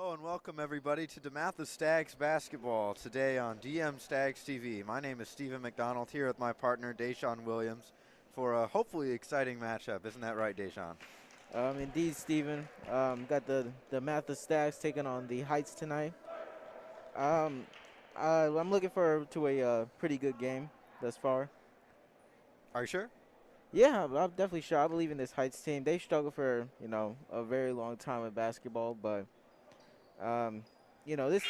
Hello and welcome everybody to DeMatha Stags Basketball today on DM Stags TV. My name is Stephen McDonald here with my partner Deshaun Williams for a hopefully exciting matchup. Isn't that right, Deshaun? Indeed, Stephen. Got the DeMatha Stags taking on the Heights tonight. Um, I'm looking forward to a pretty good game thus far. Are you sure? Yeah, I'm definitely sure. I believe in this Heights team. They struggled for a very long time in basketball, but um, this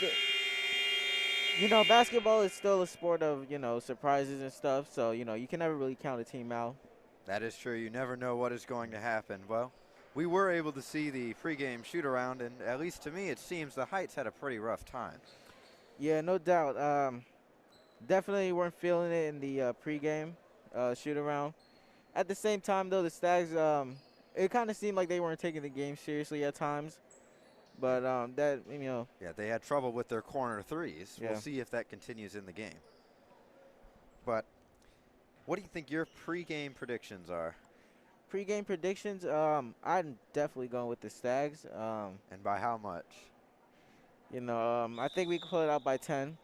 basketball is still a sport of surprises and stuff. So you can never really count a team out. That is true. You never know what is going to happen. Well, we were able to see the pregame shoot around, and at least to me it seems the Heights had a pretty rough time. Yeah, no doubt. Definitely weren't feeling it in the pregame shoot around. At the same time, though, the Stags, it kind of seemed like they weren't taking the game seriously at times. But Yeah, they had trouble with their corner threes. yeah. We'll see if that continues in the game. But what do you think your pregame predictions are? Pre-game predictions, I'm definitely going with the Stags. And by how much? I think we can pull it out by 10.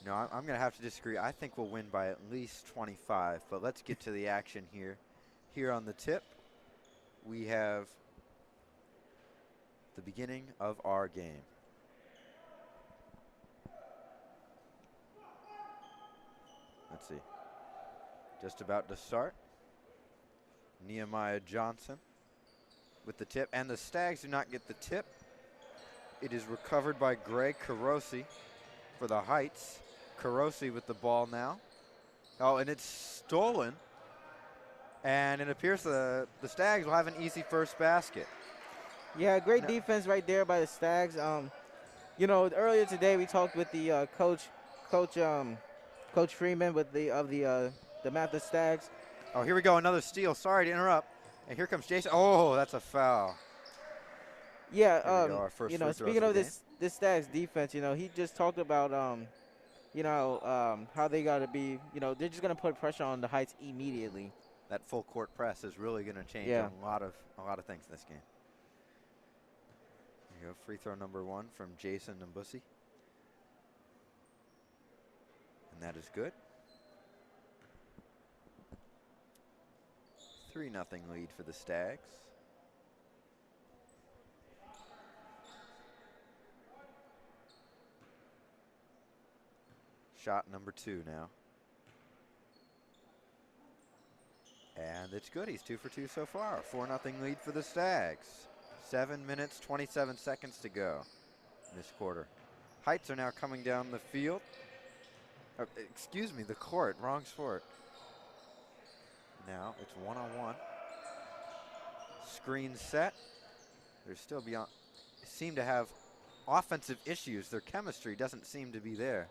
No, I'm going to have to disagree. I think we'll win by at least 25, but let's get to the action here. Here on the tip, we have the beginning of our game. Let's see. Just about to start. Nehemiah Johnson with the tip, and the Stags do not get the tip. It is recovered by Greg Carosi for the Heights. Carosi with the ball now. Oh, and it's stolen. And it appears the Stags will have an easy first basket. Yeah, great defense right there by the Stags. Earlier today we talked with the Coach Freeman with the DeMatha Stags. Oh, here we go, another steal. Sorry to interrupt. And here comes Jason. Oh, that's a foul. Yeah, speaking of this Stags defense, he just talked about how they got to be, they're just going to put pressure on the Heights immediately. That full court press is really going to change a lot of things in this game. Here you go, free throw number 1 from Jason Nambusi. And that is good. 3-0 lead for the Stags. Shot number 2 now. And it's good. He's 2 for 2 so far. 4-0 lead for the Stags. 7 minutes, 27 seconds to go in this quarter. Heights are now coming down the field. Excuse me, the court. Wrong sport. Now it's one-on-one. Screen set. They're still beyond. Seem to have offensive issues. Their chemistry doesn't seem to be there.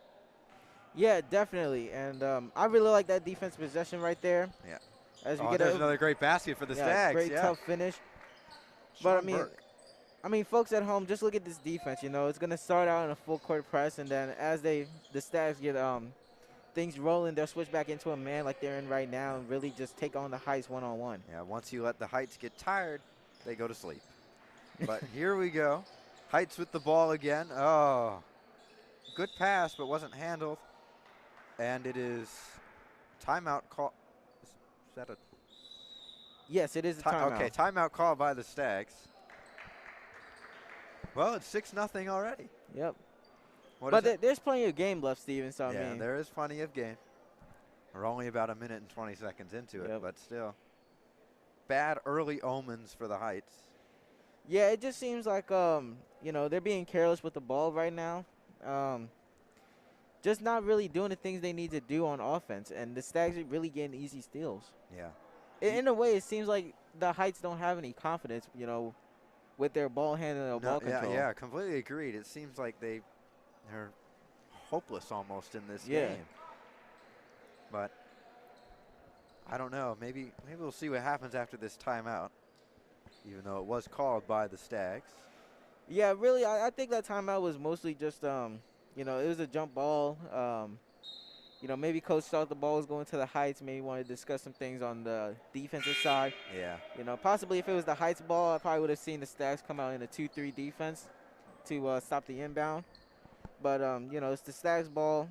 Yeah, definitely. And I really like that defense possession right there. Yeah. As we there's another great basket for the Stags. Great tough finish. But I mean, folks at home, just look at this defense. It's going to start out in a full court press, and then as the Stags get things rolling, they'll switch back into a man like they're in right now and really just take on the Heights one-on-one. Yeah, once you let the Heights get tired, they go to sleep. But here we go. Heights with the ball again. Oh, good pass, but wasn't handled. And it is timeout call. Is that a? Yes, it is a timeout. Okay, timeout call by the Stags. Well, it's 6-0 already. Yep. But there's plenty of game left, Steven. So yeah, I mean, there is plenty of game. We're only about 1 minute and 20 seconds into it, but still. Bad early omens for the Heights. Yeah, it just seems like they're being careless with the ball right now. Just not really doing the things they need to do on offense, and the Stags are really getting easy steals. Yeah. In a way, it seems like the Heights don't have any confidence, with their ball handling or ball control. Yeah, completely agreed. It seems like they're hopeless almost in this game. But I don't know. Maybe we'll see what happens after this timeout, even though it was called by the Stags. Yeah, really, I think that timeout was mostly just it was a jump ball. Maybe Coach thought the ball was going to the Heights. Maybe wanted to discuss some things on the defensive side. Yeah. Possibly if it was the Heights ball, I probably would have seen the Stags come out in a 2-3 defense. to stop the inbound. But, you know, it's the Stags ball.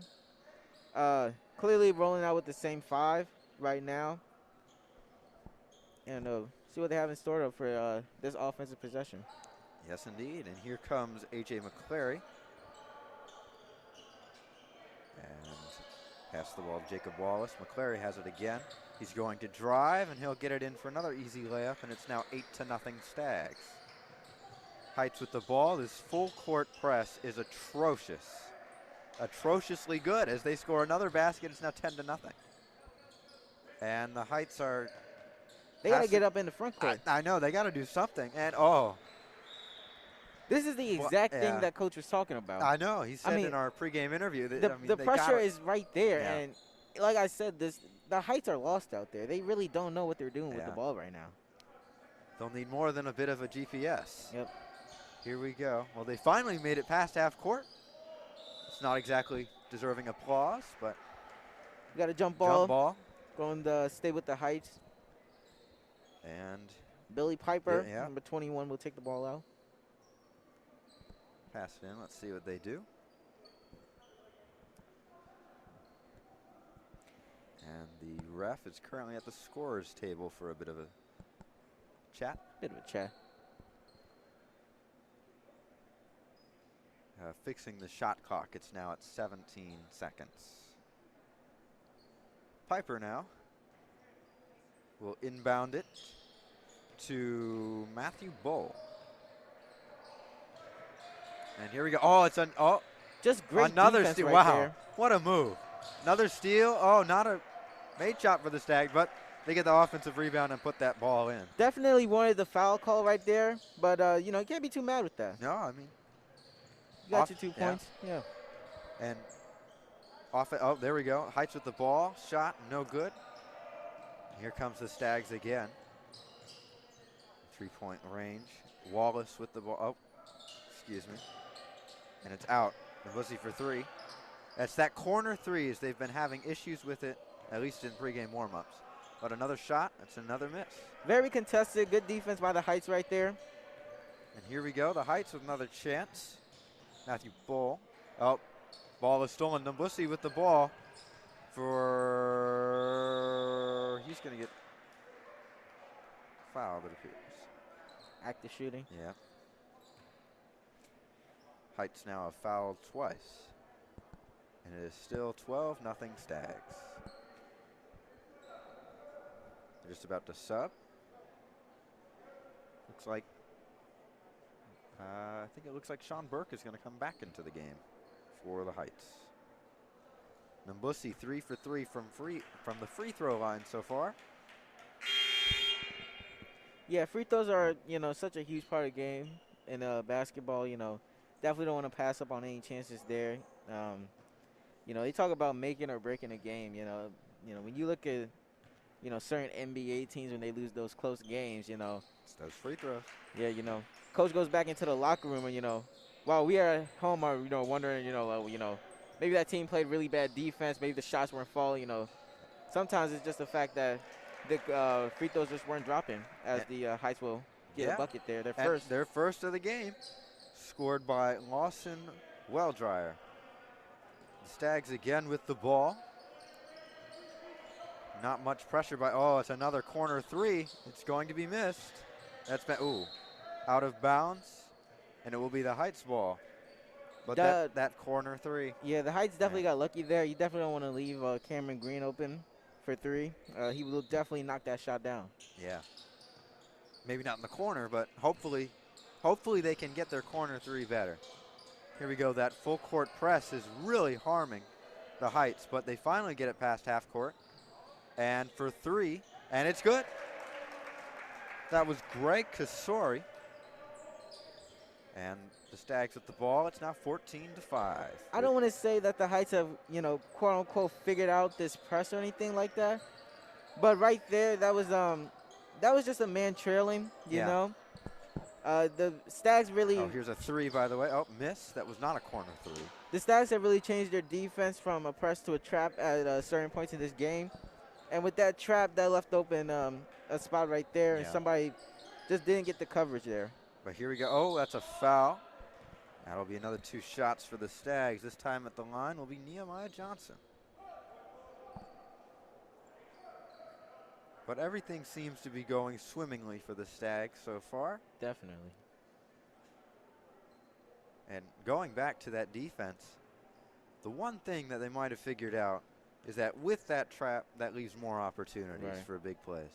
Clearly rolling out with the same 5 right now. And see what they have in store for this offensive possession. Yes, indeed. And here comes A.J. McClary. And pass the ball to Jacob Wallace. McClary has it again. He's going to drive, and he'll get it in for another easy layup, and it's now 8-0 Stags. Heights with the ball. This full court press is atrocious. Atrociously good as they score another basket. It's now 10-0. And the Heights are... They got to get up in the front court. I know. They got to do something. And, oh. This is the exact thing that Coach was talking about. I know. He said in our pregame interview that the pressure is right there. Yeah. And like I said, the Heights are lost out there. They really don't know what they're doing with the ball right now. They'll need more than a bit of a GPS. Yep. Here we go. Well, they finally made it past half court. It's not exactly deserving applause, but you got a jump ball. Going to stay with the Heights. And Billy Piper, number 21, will take the ball out. Pass it in. Let's see what they do. And the ref is currently at the scorer's table for a bit of a chat. Fixing the shot clock. It's now at 17 seconds. Piper now will inbound it to Matthew Bull. And here we go. Oh, it's just great another steal. Right wow, there. What a move! Another steal. Oh, not a made shot for the Stags, but they get the offensive rebound and put that ball in. Definitely wanted the foul call right there, but you know, you can't be too mad with that. No, I mean, you got your 2 points. Yeah. And oh, there we go. Heights with the ball. Shot, no good. Here comes the Stags again. 3-point range. Wallace with the ball. Oh, excuse me. And it's out. Bussy for 3. That's that corner 3, as they've been having issues with it, at least in pregame warm-ups. But another shot, that's another miss. Very contested, good defense by the Heights right there. And here we go, the Heights with another chance. Matthew Bull. Oh, ball is stolen. Bussy with the ball for, he's going to get fouled, it appears. Active shooting. Yeah. Heights now have fouled twice. And it is still 12-0 Stags. They're just about to sub. Looks like, I think it looks like Sean Burke is going to come back into the game for the Heights. Nambusi 3 for 3 from the free throw line so far. Yeah, free throws are, you know, such a huge part of the game in basketball. You know, definitely don't want to pass up on any chances there. You know, they talk about making or breaking a game. You know, when you look at, you know, certain NBA teams when they lose those close games, you know, it's those free throws. Yeah, you know, coach goes back into the locker room and, you know, while we are at home are, you know, wondering, you know, maybe that team played really bad defense, maybe the shots weren't falling. You know, sometimes it's just the fact that the free throws just weren't dropping, as the Heights will get a bucket there. Their first of the game, scored by Lawson Welldryer. The Stags again with the ball. Not much pressure by, oh, it's another corner 3. It's going to be missed. That's been, out of bounds, and it will be the Heights ball. But that corner 3. Yeah, the Heights definitely got lucky there. You definitely don't want to leave Cameron Green open for 3. He will definitely knock that shot down. Yeah. Maybe not in the corner, but hopefully they can get their corner 3 better. Here we go. That full court press is really harming the Heights, but they finally get it past half court. And for 3, and it's good. That was Greg Kasori. And the Stags with the ball. It's now 14-5. I don't want to say that the Heights have, you know, quote unquote figured out this press or anything like that. But right there, that was just a man trailing, you know. The Stags really. Oh, here's a 3, by the way. Oh, miss. That was not a corner 3. The Stags have really changed their defense from a press to a trap at certain points in this game. And with that trap, that left open a spot right there, and somebody just didn't get the coverage there. But here we go. Oh, that's a foul. That'll be another 2 shots for the Stags. This time at the line will be Nehemiah Johnson. But everything seems to be going swimmingly for the Stags so far. Definitely. And going back to that defense, the one thing that they might have figured out is that with that trap, that leaves more opportunities for big plays.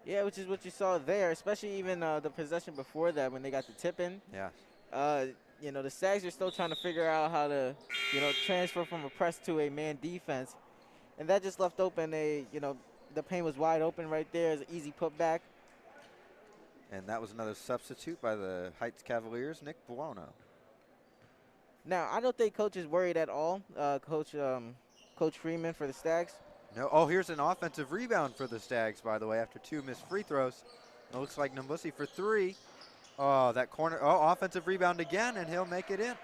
Yeah, which is what you saw there, especially even the possession before that when they got the tip in. Yeah. You know, the Stags are still trying to figure out how to, you know, transfer from a press to a man defense. And that just left open the paint was wide open right there. It's an easy putback. And that was another substitute by the Heights Cavaliers, Nick Buono. Now, I don't think Coach is worried at all, Coach Freeman for the Stags. No. Oh, here's an offensive rebound for the Stags, by the way, after 2 missed free throws. It looks like Nambusi for 3. Oh, that corner. Oh, offensive rebound again, and he'll make it in.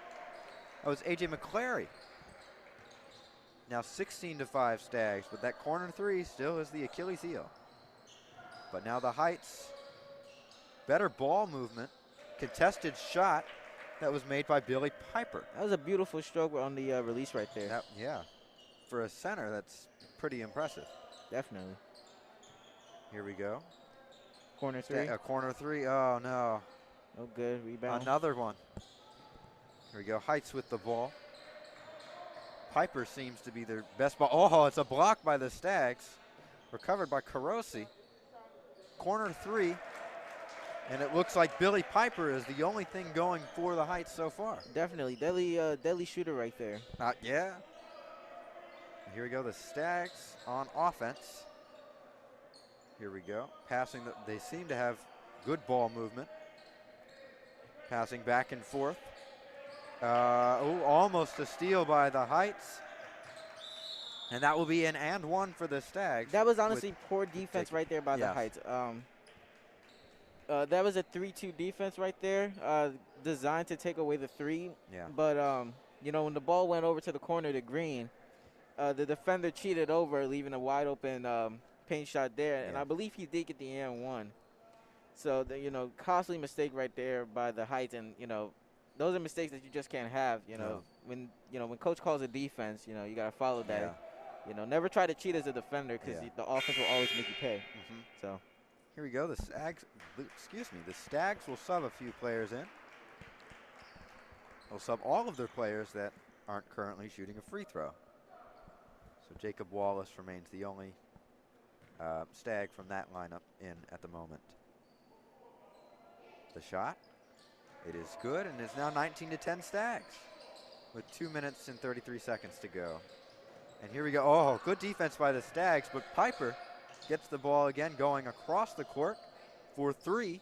That was A.J. McClary. Now 16-5 Stags, but that corner 3 still is the Achilles heel. But now the Heights, better ball movement, contested shot that was made by Billy Piper. That was a beautiful stroke on the release right there. Yeah, for a center, that's pretty impressive. Definitely. Here we go. Corner 3. Corner 3, oh no. Oh, good, rebound. Another one. Here we go, Heights with the ball. Piper seems to be their best ball. Oh, it's a block by the Stags. Recovered by Carosi. Corner 3. And it looks like Billy Piper is the only thing going for the Heights so far. Definitely. Deadly shooter right there. Yeah. Here we go, the Stags on offense. Here we go. Passing, they seem to have good ball movement. Passing back and forth. Almost a steal by the Heights. And that will be an and 1 for the Stags. That was honestly poor defense right there by the Heights. That was a 3-2 defense right there, designed to take away the 3. Yeah. But, you know, when the ball went over to the corner to Green, the defender cheated over, leaving a wide open paint shot there. Yeah. And I believe he did get the and 1. So, you know, costly mistake right there by the Heights. And, you know, those are mistakes that you just can't have, you know. No. When coach calls a defense, you know, you got to follow that. Yeah. You know, never try to cheat as a defender because the offense will always make you pay. So here we go. The Stags will sub a few players in. They'll sub all of their players that aren't currently shooting a free throw. So Jacob Wallace remains the only Stag from that lineup in at the moment. The shot. It is good, and it's now 19-10 Stags with 2 minutes and 33 seconds to go. And here we go. Oh, good defense by the Stags, but Piper gets the ball again going across the court for 3.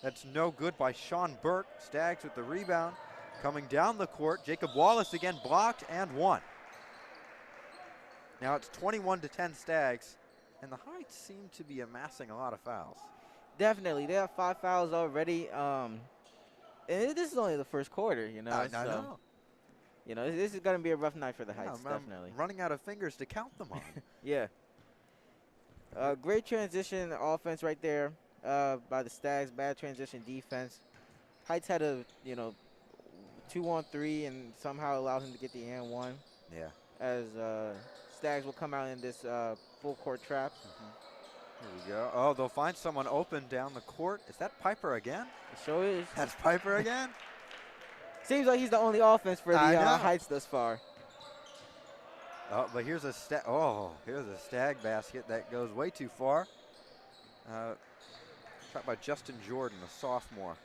That's no good by Sean Burke. Stags with the rebound. Coming down the court, Jacob Wallace again blocked and 1. Now it's 21-10 Stags, and the Heights seem to be amassing a lot of fouls. Definitely. They have 5 fouls already. And this is only the first quarter, you know. I know. You know, this is going to be a rough night for the Heights, definitely. I'm running out of fingers to count them on. Yeah. Great transition offense right there by the Stags. Bad transition defense. Heights had a, 2-on-3 and somehow allowed him to get the and 1. Yeah. As Stags will come out in this full court trap. Here we go. Oh, they'll find someone open down the court. Is that Piper again? It sure is. That's Piper again? Seems like he's the only offense for the Heights thus far. Oh, but here's a Stag basket that goes way too far. Shot by Justin Jordan, a sophomore.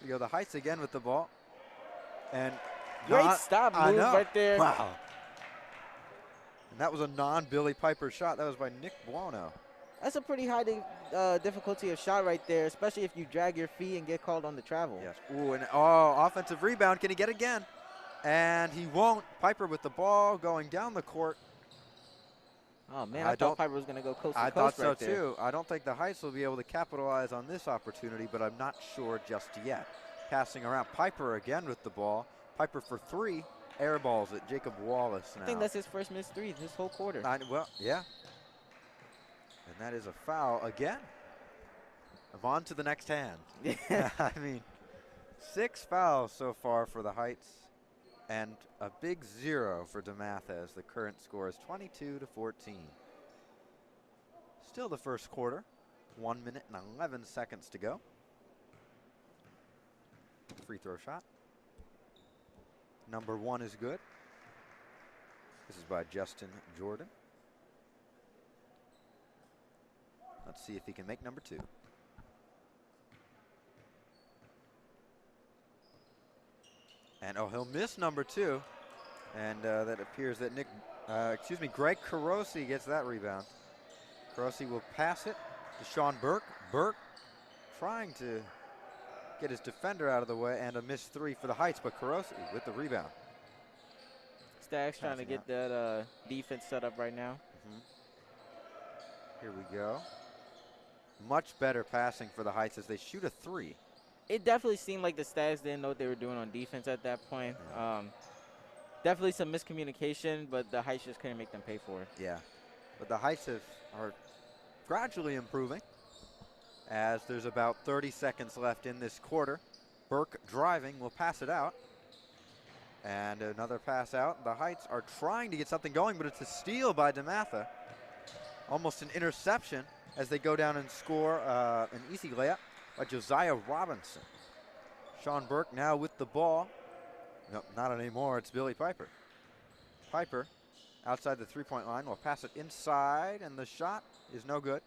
Here we go, the Heights again with the ball. And great stop move right there. Wow. And that was a non-Billy Piper shot. That was by Nick Buono. That's a pretty high difficulty of shot right there, especially if you drag your feet and get called on the travel. Yes. Ooh, and offensive rebound. Can he get it again? And he won't. Piper with the ball going down the court. Oh, man, I thought Piper was going to go coast to coast. I thought so, right there. too. I don't think the Heights will be able to capitalize on this opportunity, but I'm not sure just yet. Passing around. Piper again with the ball. Piper for 3. Air balls at Jacob Wallace now. I think that's his first missed 3 this whole quarter. Well, yeah. And that is a foul again. I'm on to the next hand. I mean, 6 fouls so far for the Heights, and a big 0 for DeMatha as the current score is 22-14. Still the first quarter, 1 minute and 11 seconds to go. Free throw shot. Number 1 is good. This is by Justin Jordan. Let's see if he can make number 2. And he'll miss number 2. And that appears that Greg Carosi gets that rebound. Carosi will pass it to Sean Burke. Burke trying to get his defender out of the way, and a missed 3 for the Heights, but Carosi with the rebound. Stags trying to get that defense set up right now. Here we go. Much better passing for the Heights as they shoot a 3. It definitely seemed like the Stags didn't know what they were doing on defense at that point. Yeah. Definitely some miscommunication, but the Heights just couldn't make them pay for it. Yeah, but the Heights are gradually improving as there's about 30 seconds left in this quarter. Burke driving, will pass it out. And another pass out. The Heights are trying to get something going, but it's a steal by DeMatha. Almost an interception as they go down and score an easy layup by Josiah Robinson. Sean Burke now with the ball. Nope, not anymore. It's Billy Piper. Piper outside the three-point line will pass it inside, and the shot is no good.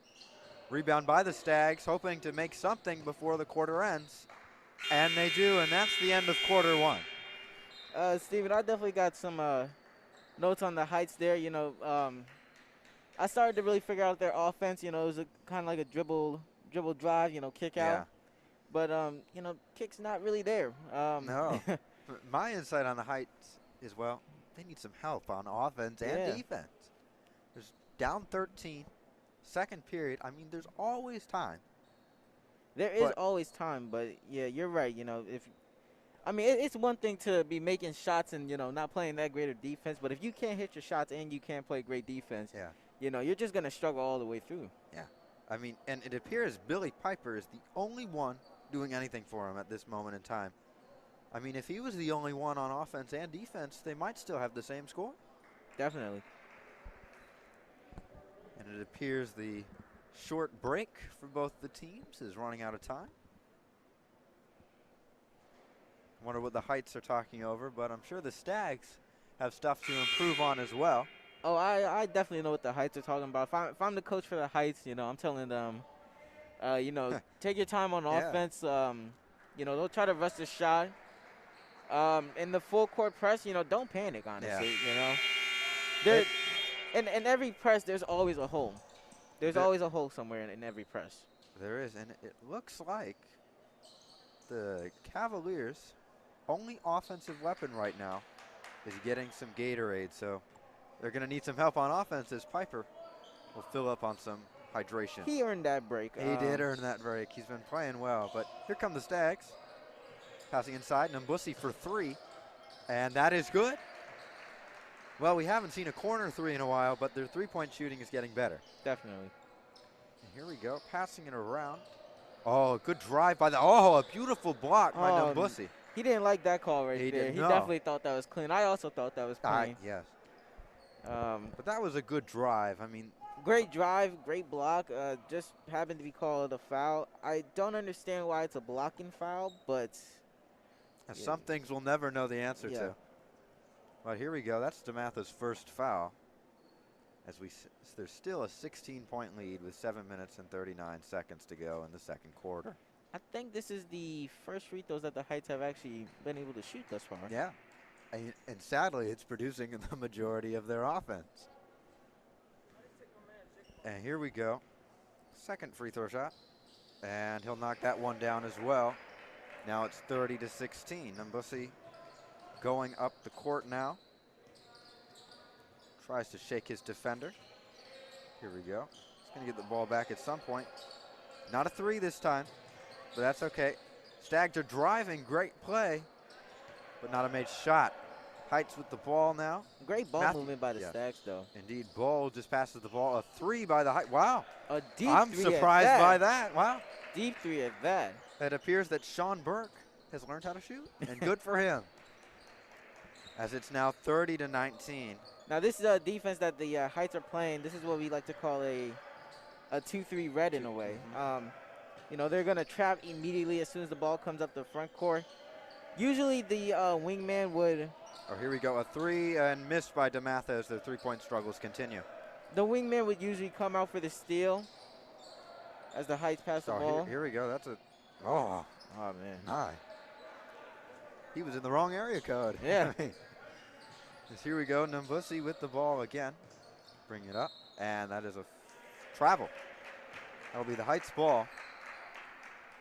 Rebound by the Stags, hoping to make something before the quarter ends. And they do, and that's the end of quarter 1. Steven, I definitely got some notes on the Heights there. You know, I started to really figure out their offense. You know, it was kind of like a dribble drive, you know, kick out. But, you know, kick's not really there. No. My insight on the Heights is, well, they need some help on offense and defense. There's down 13, second period. I mean, there's always time. There is always time, but, yeah, you're right. You know, it's one thing to be making shots and, you know, not playing that great of defense, but if you can't hit your shots and you can't play great defense, you know, you're just going to struggle all the way through. Yeah. I mean, and it appears Billy Piper is the only one doing anything for him at this moment in time. I mean, if he was the only one on offense and defense, they might still have the same score. Definitely. And it appears the short break for both the teams is running out of time. Wonder what the Heights are talking over, but I'm sure the Stags have stuff to improve on as well. Oh, I definitely know what the Heights are talking about. If I'm the coach for the Heights, you know, I'm telling them, you know, take your time on offense. You know, don't try to rush the shot. In the full court press, you know, don't panic, honestly, you know. In every press, there's always a hole. There's always a hole somewhere in every press. There is, and it looks like the Cavaliers' only offensive weapon right now is getting some Gatorade, so they're going to need some help on offense as Piper will fill up on some hydration. He earned that break. He did earn that break. He's been playing well, but here come the Stags. Passing inside, Nambusi for 3, and that is good. Well, we haven't seen a corner 3 in a while, but their three-point shooting is getting better. Definitely. And here we go, passing it around. Oh, good drive by a beautiful block by Nambusi. He didn't like that call right there. He definitely thought that was clean. I also thought that was clean. Yes. But that was a good drive. I mean, great drive, great block. Just happened to be called a foul. I don't understand why it's a blocking foul, but some things we'll never know the answer to. But here we go. That's DeMatha's first foul. As there's still a 16-point lead with 7 minutes and 39 seconds to go in the second quarter. I think this is the first free throws that the Heights have actually been able to shoot thus far. Yeah. And sadly, it's producing the majority of their offense. And here we go. Second free throw shot. And he'll knock that one down as well. Now it's 30-16. Nambusi going up the court now. Tries to shake his defender. Here we go. He's going to get the ball back at some point. Not a 3 this time, but that's okay. Stags are driving. Great play, but not a made shot. Heights with the ball now. Great ball movement by the Stags, though. Indeed. Bull just passes the ball. A 3 by the Heights. Wow. A deep I'm three surprised by that. Wow. Deep 3 at that. It appears that Sean Burke has learned how to shoot, and good for him. As it's now 30-19. Now this is a defense that the Heights are playing. This is what we like to call a 2-3 red in a way. You know, they're gonna trap immediately as soon as the ball comes up the front court. Usually the wingman would. Oh, here we go. A three and missed by DeMatha as their three-point struggles continue. The wingman would usually come out for the steal as the Heights pass the ball. Here we go. That's a. Oh man. My. He was in the wrong area code. Yeah. Here we go. Nambusi with the ball again. Bring it up. And that is a travel. That'll be the Heights ball.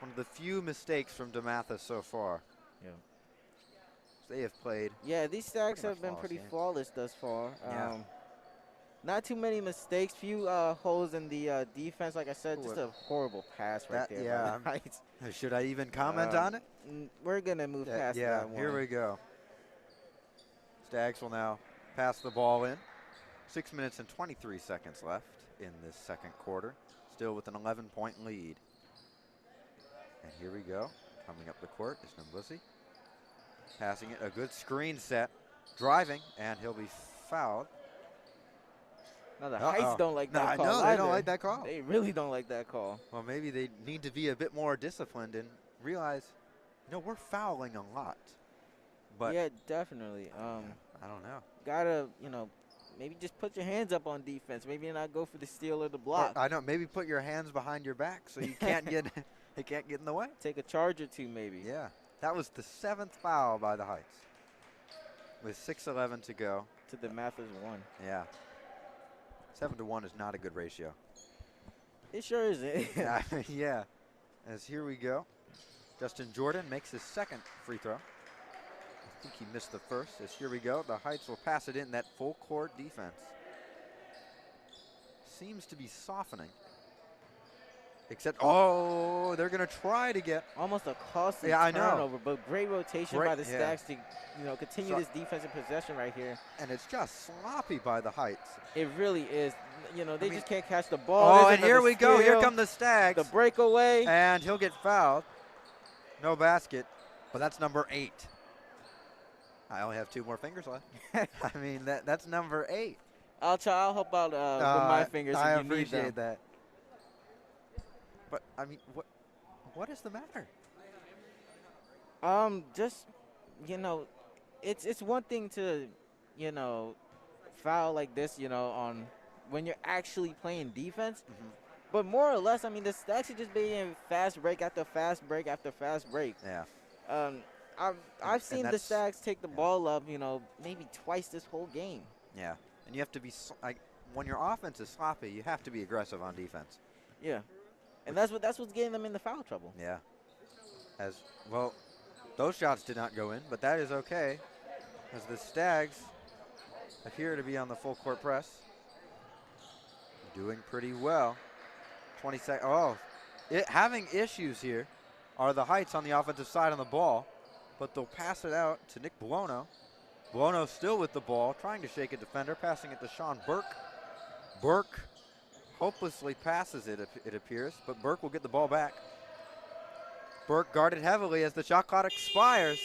One of the few mistakes from DeMatha so far. Yeah. They have played. Yeah, these stacks have been pretty flawless thus far. Yeah. Not too many mistakes. Few holes in the defense. Like I said, just a horrible pass right there. Yeah. By the Heights. Should I even comment on it? We're going to move past that one. Here we go. Stags will now pass the ball in. 6 minutes and 23 seconds left in this second quarter. Still with an 11-point lead. And here we go. Coming up the court is Nambusi. Passing it, a good screen set. Driving, and he'll be fouled. Now the Heights don't like that call. No, they don't like that call. They really don't like that call. Well, maybe they need to be a bit more disciplined and realize, you know, we're fouling a lot. But yeah, definitely. I don't know. Gotta, you know, maybe just put your hands up on defense. Maybe not go for the steal or the block. I know. Maybe put your hands behind your back so you can't get it can't get in the way. Take a charge or two, maybe. Yeah, that was the 7th foul by the Heights. With 6:11 to go. To DeMatha's 1. Yeah. 7-to-1 is not a good ratio. It sure isn't. Yeah. As here we go. Justin Jordan makes his second free throw. I think he missed the first. As here we go. The Heights will pass it in. That full court defense seems to be softening. Except, they're going to try to get. Almost a costly turnover, but great rotation by the Stags to, you know, continue this defensive possession right here. And it's just sloppy by the Heights. It really is. You know, they just can't catch the ball. Oh, and here we go. Here come the Stags. The breakaway. And he'll get fouled. No basket, but that's number 8. I only have 2 more fingers left. I mean, that's number 8. I'll help out with my fingers if you need them. I appreciate that. But, I mean, what is the matter? Just, you know, it's one thing to, you know, foul like this, you know, on when you're actually playing defense. But more or less, I mean, this actually just being fast break after fast break after fast break. Yeah. I've seen the Stags take the ball up, you know, maybe twice this whole game. Yeah. And you have to be, when your offense is sloppy, you have to be aggressive on defense. Yeah. And that's what's getting them into foul trouble. Yeah. As well, those shots did not go in, but that is okay, as the Stags appear to be on the full court press, doing pretty well. 20 seconds. Having issues here are the Heights on the offensive side on the ball, but they'll pass it out to Nick Buono. Buono still with the ball, trying to shake a defender, passing it to Sean Burke. Burke hopelessly passes it, it appears, but Burke will get the ball back. Burke guarded heavily as the shot clock expires.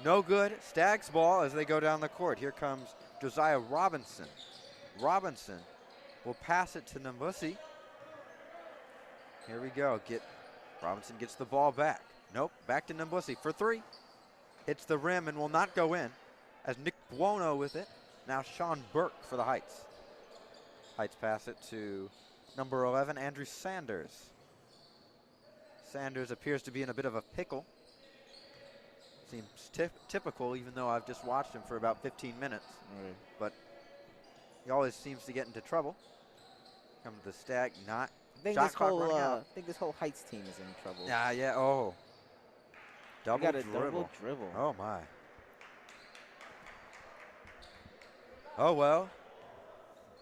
No good. Stags ball as they go down the court. Here comes Josiah Robinson. Robinson will pass it to Nambusi. Here we go. Robinson gets the ball back. Nope, back to Nambusi for 3. Hits the rim and will not go in. As Nick Buono with it. Now Sean Burke for the Heights. Heights pass it to number 11, Andrew Sanders. Sanders appears to be in a bit of a pickle. Seems typical, even though I've just watched him for about 15 minutes. But he always seems to get into trouble. Come to the Stag, not. I think this whole Heights team is in trouble. Yeah. Oh. Double dribble. Oh, my. Oh, well.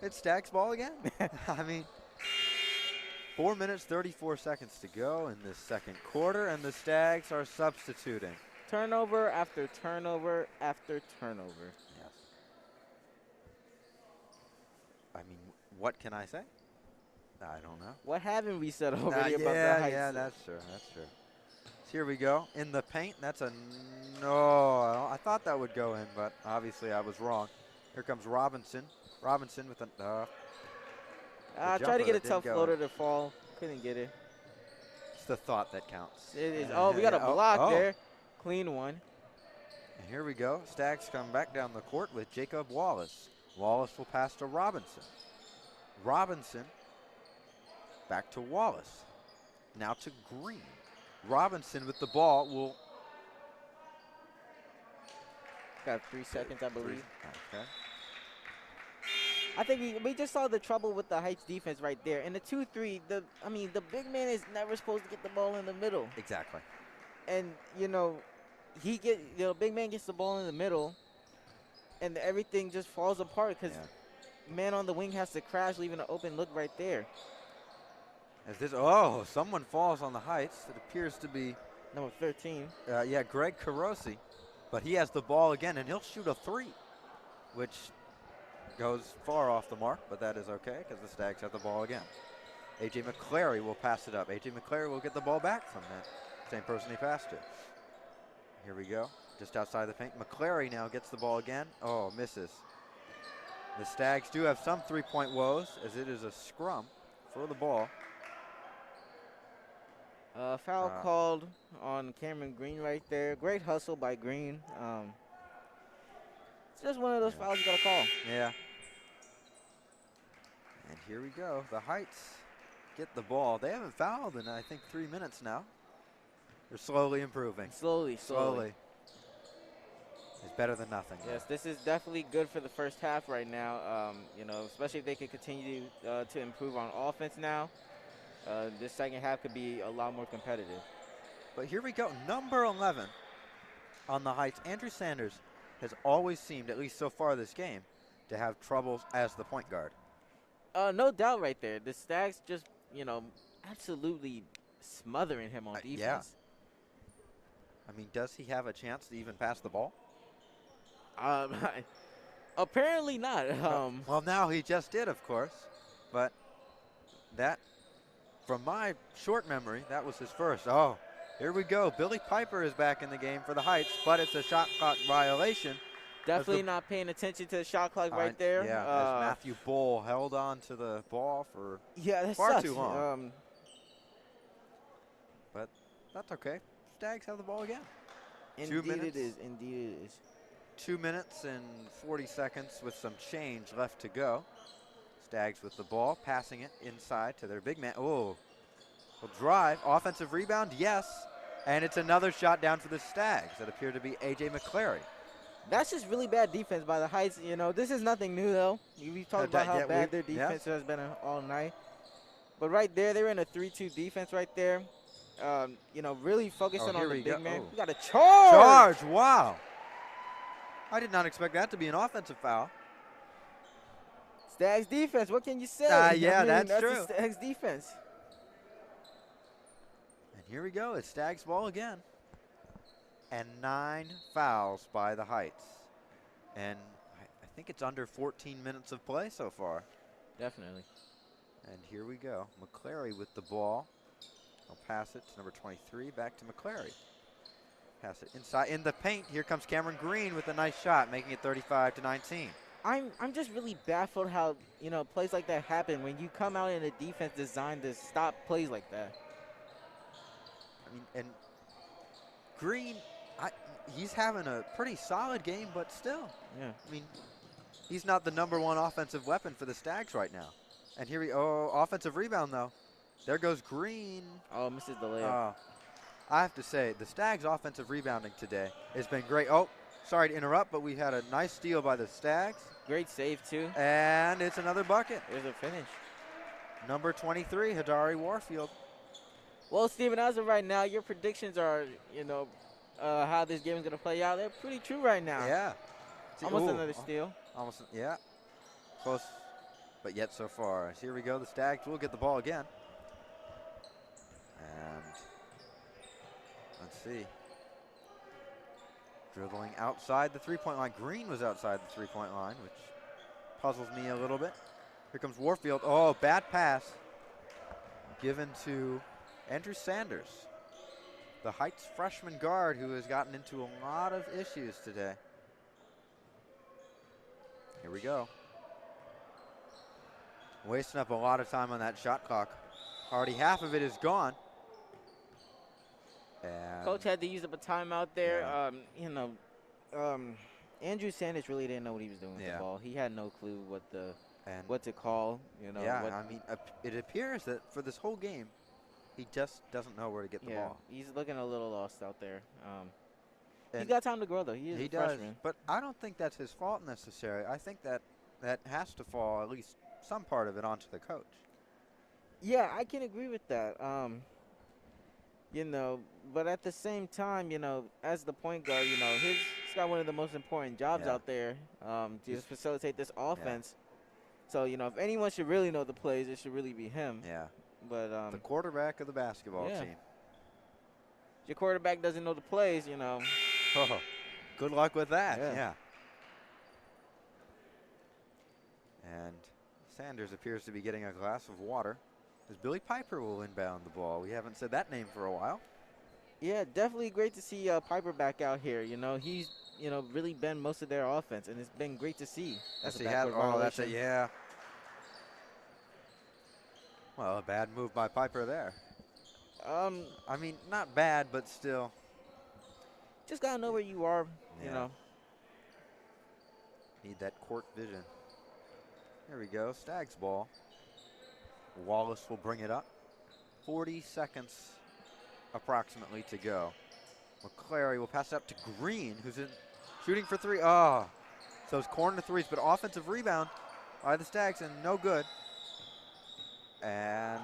It's Stags ball again. I mean, 4 minutes, 34 seconds to go in this second quarter, and the Stags are substituting. Turnover after turnover after turnover. Yes. I mean, what can I say? I don't know. What haven't we said already about the Heights? Yeah, that's true. Here we go. In the paint. That's a no. I thought that would go in, but obviously I was wrong. Here comes Robinson. Robinson with a Tried to get a tough floater to fall. Couldn't get it. It's the thought that counts. It is. Oh, we got a block there. Clean one. And here we go. Stags come back down the court with Jacob Wallace. Wallace will pass to Robinson. Robinson back to Wallace. Now to Green. Robinson with the ball will. Got 3 seconds, I believe. Okay. I think we just saw the trouble with the Heights defense right there. In the 2-3, the big man is never supposed to get the ball in the middle. Exactly. And big man gets the ball in the middle, and everything just falls apart because man on the wing has to crash, leaving an open look right there. Someone falls on the Heights. It appears to be number 13. Greg Carosi, but he has the ball again, and he'll shoot a 3, which goes far off the mark, but that is okay because the Stags have the ball again. A.J. McClary will pass it up. A.J. McClary will get the ball back from that same person he passed to. Here we go, just outside the paint. McClary now gets the ball again. Oh, misses. The Stags do have some three-point woes as it is a scrum for the ball. Foul called on Cameron Green right there. Great hustle by Green. It's just one of those fouls you got to call. Yeah. And here we go. The Heights get the ball. They haven't fouled in, I think, 3 minutes now. They're slowly improving. Slowly. It's better than nothing. Yes, this is definitely good for the first half right now. Especially if they can continue to improve on offense now. This second half could be a lot more competitive. But here we go. Number 11 on the Heights. Andrew Sanders has always seemed, at least so far this game, to have troubles as the point guard. No doubt right there. The Stags just, absolutely smothering him on defense. Yeah. I mean, does he have a chance to even pass the ball? Apparently not. Well, now he just did, of course. But that, from my short memory, that was his first. Oh, here we go. Billy Piper is back in the game for the Heights, but it's a shot clock violation. Definitely not paying attention to the shot clock right there. Yeah, as Matthew Bull held on to the ball for that far sucks. too long. But that's okay. Stags have the ball again. Indeed it is. 2 minutes and 40 seconds with some change left to go. Stags with the ball, passing it inside to their big man. Oh, will drive. Offensive rebound, yes. And it's another shot down for the Stags. That appeared to be A.J. McClary. That's just really bad defense by the Heights. This is nothing new, though. We've talked about how bad their defense has been all night. But right there, they were in a 3-2 defense right there. Really focusing on the big man. We got a charge. Wow. I did not expect that to be an offensive foul. Stags defense, what can you say? That's true. The Stags defense. And here we go. It's Stags ball again. And 9 fouls by the Heights. And I think it's under 14 minutes of play so far. Definitely. And here we go. McClary with the ball. He'll pass it to number 23, back to McClary. Pass it inside in the paint. Here comes Cameron Green with a nice shot, making it 35-19. I'm just really baffled how, plays like that happen when you come out in a defense designed to stop plays like that. I mean, and Green, he's having a pretty solid game, but still. Yeah. I mean, he's not the #1 offensive weapon for the Stags right now. And here offensive rebound, though. There goes Green. Oh, misses the layup. I have to say, the Stags' offensive rebounding today has been great. Oh, sorry to interrupt, but we had a nice steal by the Stags. Great save, too. And it's another bucket. There's a finish. Number 23, Hadari Warfield. Well, Steven, as of right now, your predictions are, how this game is going to play out. They're pretty true right now. Yeah. Almost another steal. Almost, yeah. Close, but yet so far. Here we go. The Stags will get the ball again. And let's see. Dribbling outside the three-point line. Green was outside the three-point line, which puzzles me a little bit. Here comes Warfield. Oh, bad pass given to Andrew Sanders. the Heights freshman guard who has gotten into a lot of issues today. Here we go. Wasting up a lot of time on that shot clock. Already half of it is gone. And Coach had to use up a timeout there. Yeah. Andrew Sanders really didn't know what he was doing with the ball. He had no clue what to call. I mean, it appears that for this whole game, he just doesn't know where to get the ball. He's looking a little lost out there. He's got time to grow, though. He is a freshman. But I don't think that's his fault necessarily. I think that has to fall, at least some part of it, onto the coach. Yeah, I can agree with that. But at the same time, as the point guard, he's got one of the most important jobs out there to facilitate this offense. Yeah. So, if anyone should really know the plays, it should really be him. Yeah. But the quarterback of the basketball team. If your quarterback doesn't know the plays, Oh, good luck with that. Yeah. And Sanders appears to be getting a glass of water, as Billy Piper will inbound the ball. We haven't said that name for a while. Yeah, definitely great to see Piper back out here. He's really been most of their offense, and it's been great to see. That's that's it. Yeah. Well, a bad move by Piper there. I mean, not bad, but still. Just gotta know where you are. Need that court vision. Here we go. Stags ball. Wallace will bring it up. 40 seconds approximately to go. McClary will pass it up to Green, who's shooting for three. Oh, so it's corner threes, but offensive rebound by the Stags and no good. And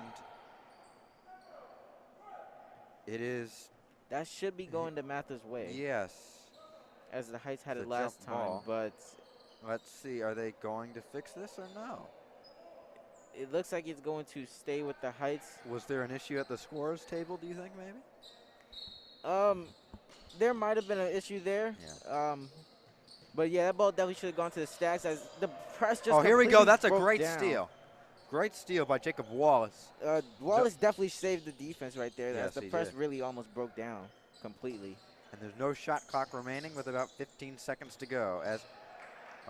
it is. That should be going DeMatha's way. Yes. As the Heights had it last time, but. Let's see, are they going to fix this or no? It looks like it's going to stay with the Heights. Was there an issue at the scorer's table, do you think, maybe? There might have been an issue there. Yeah. But yeah, that ball definitely should have gone to the Stags as the press just. Oh, here we go. That's a great down. steal. Great steal by Jacob Wallace. Wallace definitely saved the defense right there. Yes, the press really almost broke down completely. And there's no shot clock remaining with about 15 seconds to go.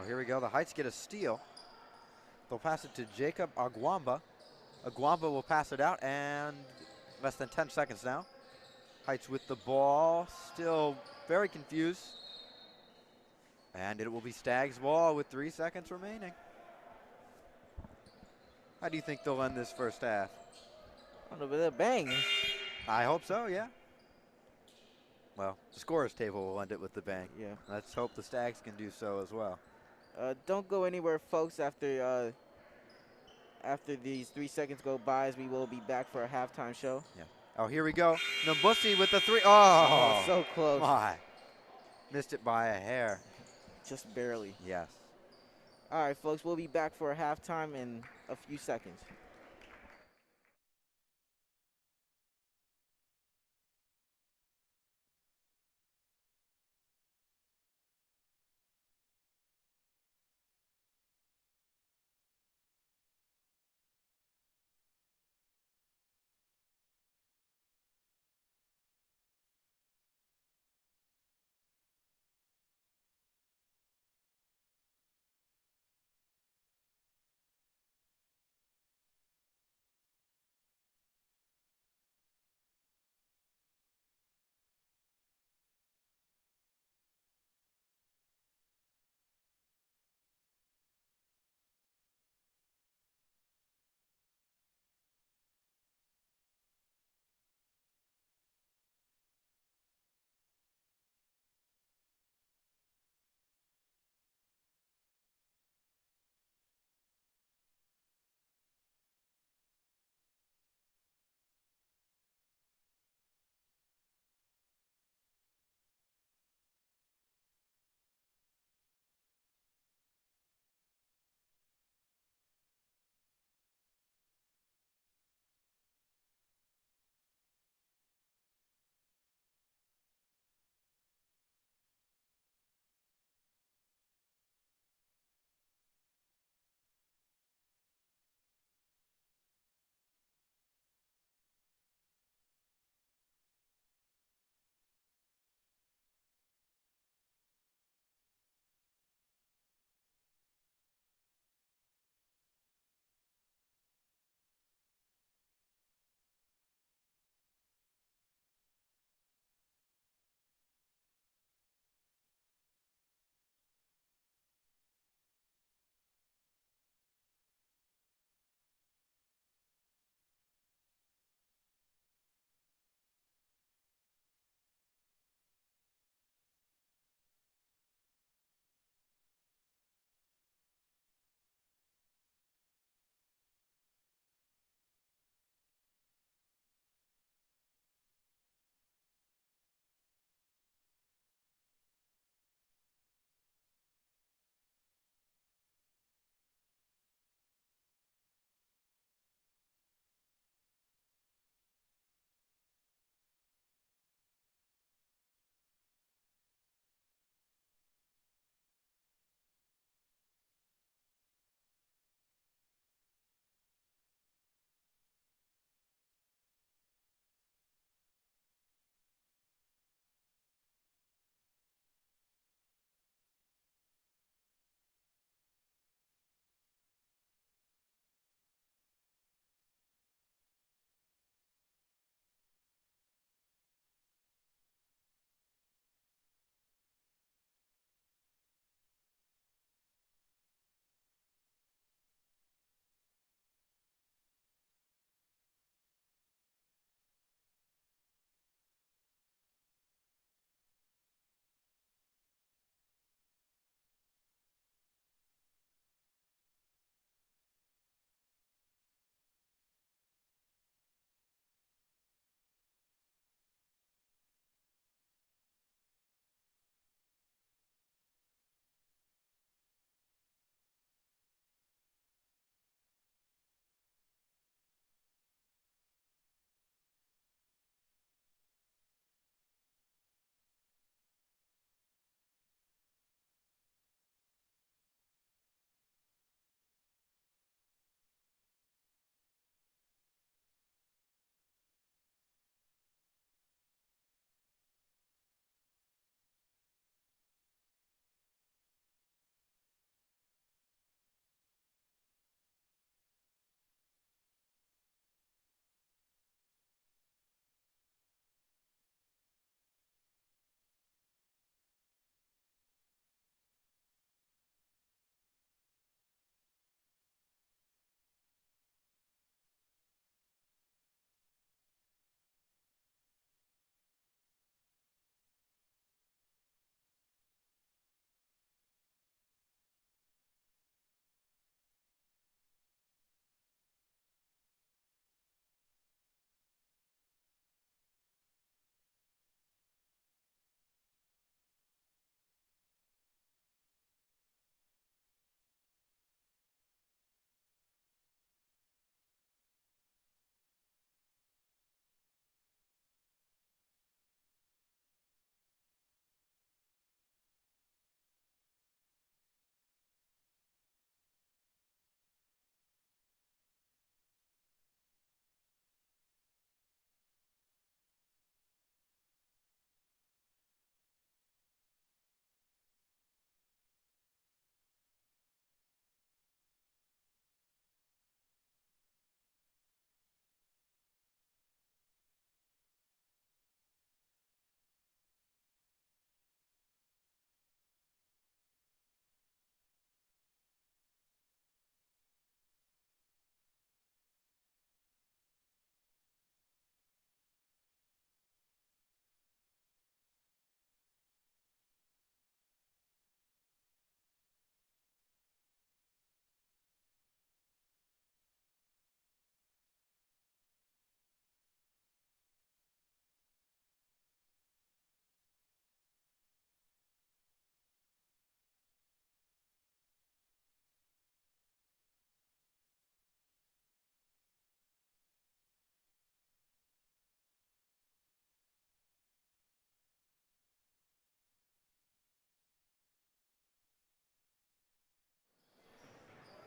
Here we go. The Heights get a steal. They'll pass it to Jacob Agwamba. Agwamba will pass it out, and less than 10 seconds now. Heights with the ball, still very confused. And it will be Stags ball with 3 seconds remaining. How do you think they'll end this first half? I don't know, but a bang. I hope so, yeah. Well, the scorer's table will end it with the bang. Yeah. Let's hope the Stags can do so as well. Don't go anywhere, folks, after these 3 seconds go by, as we will be back for a halftime show. Yeah. Oh, here we go. Nambusi with the three. Oh, so close. My. Missed it by a hair. Just barely. Yes. All right, folks, we'll be back for a halftime in a few seconds.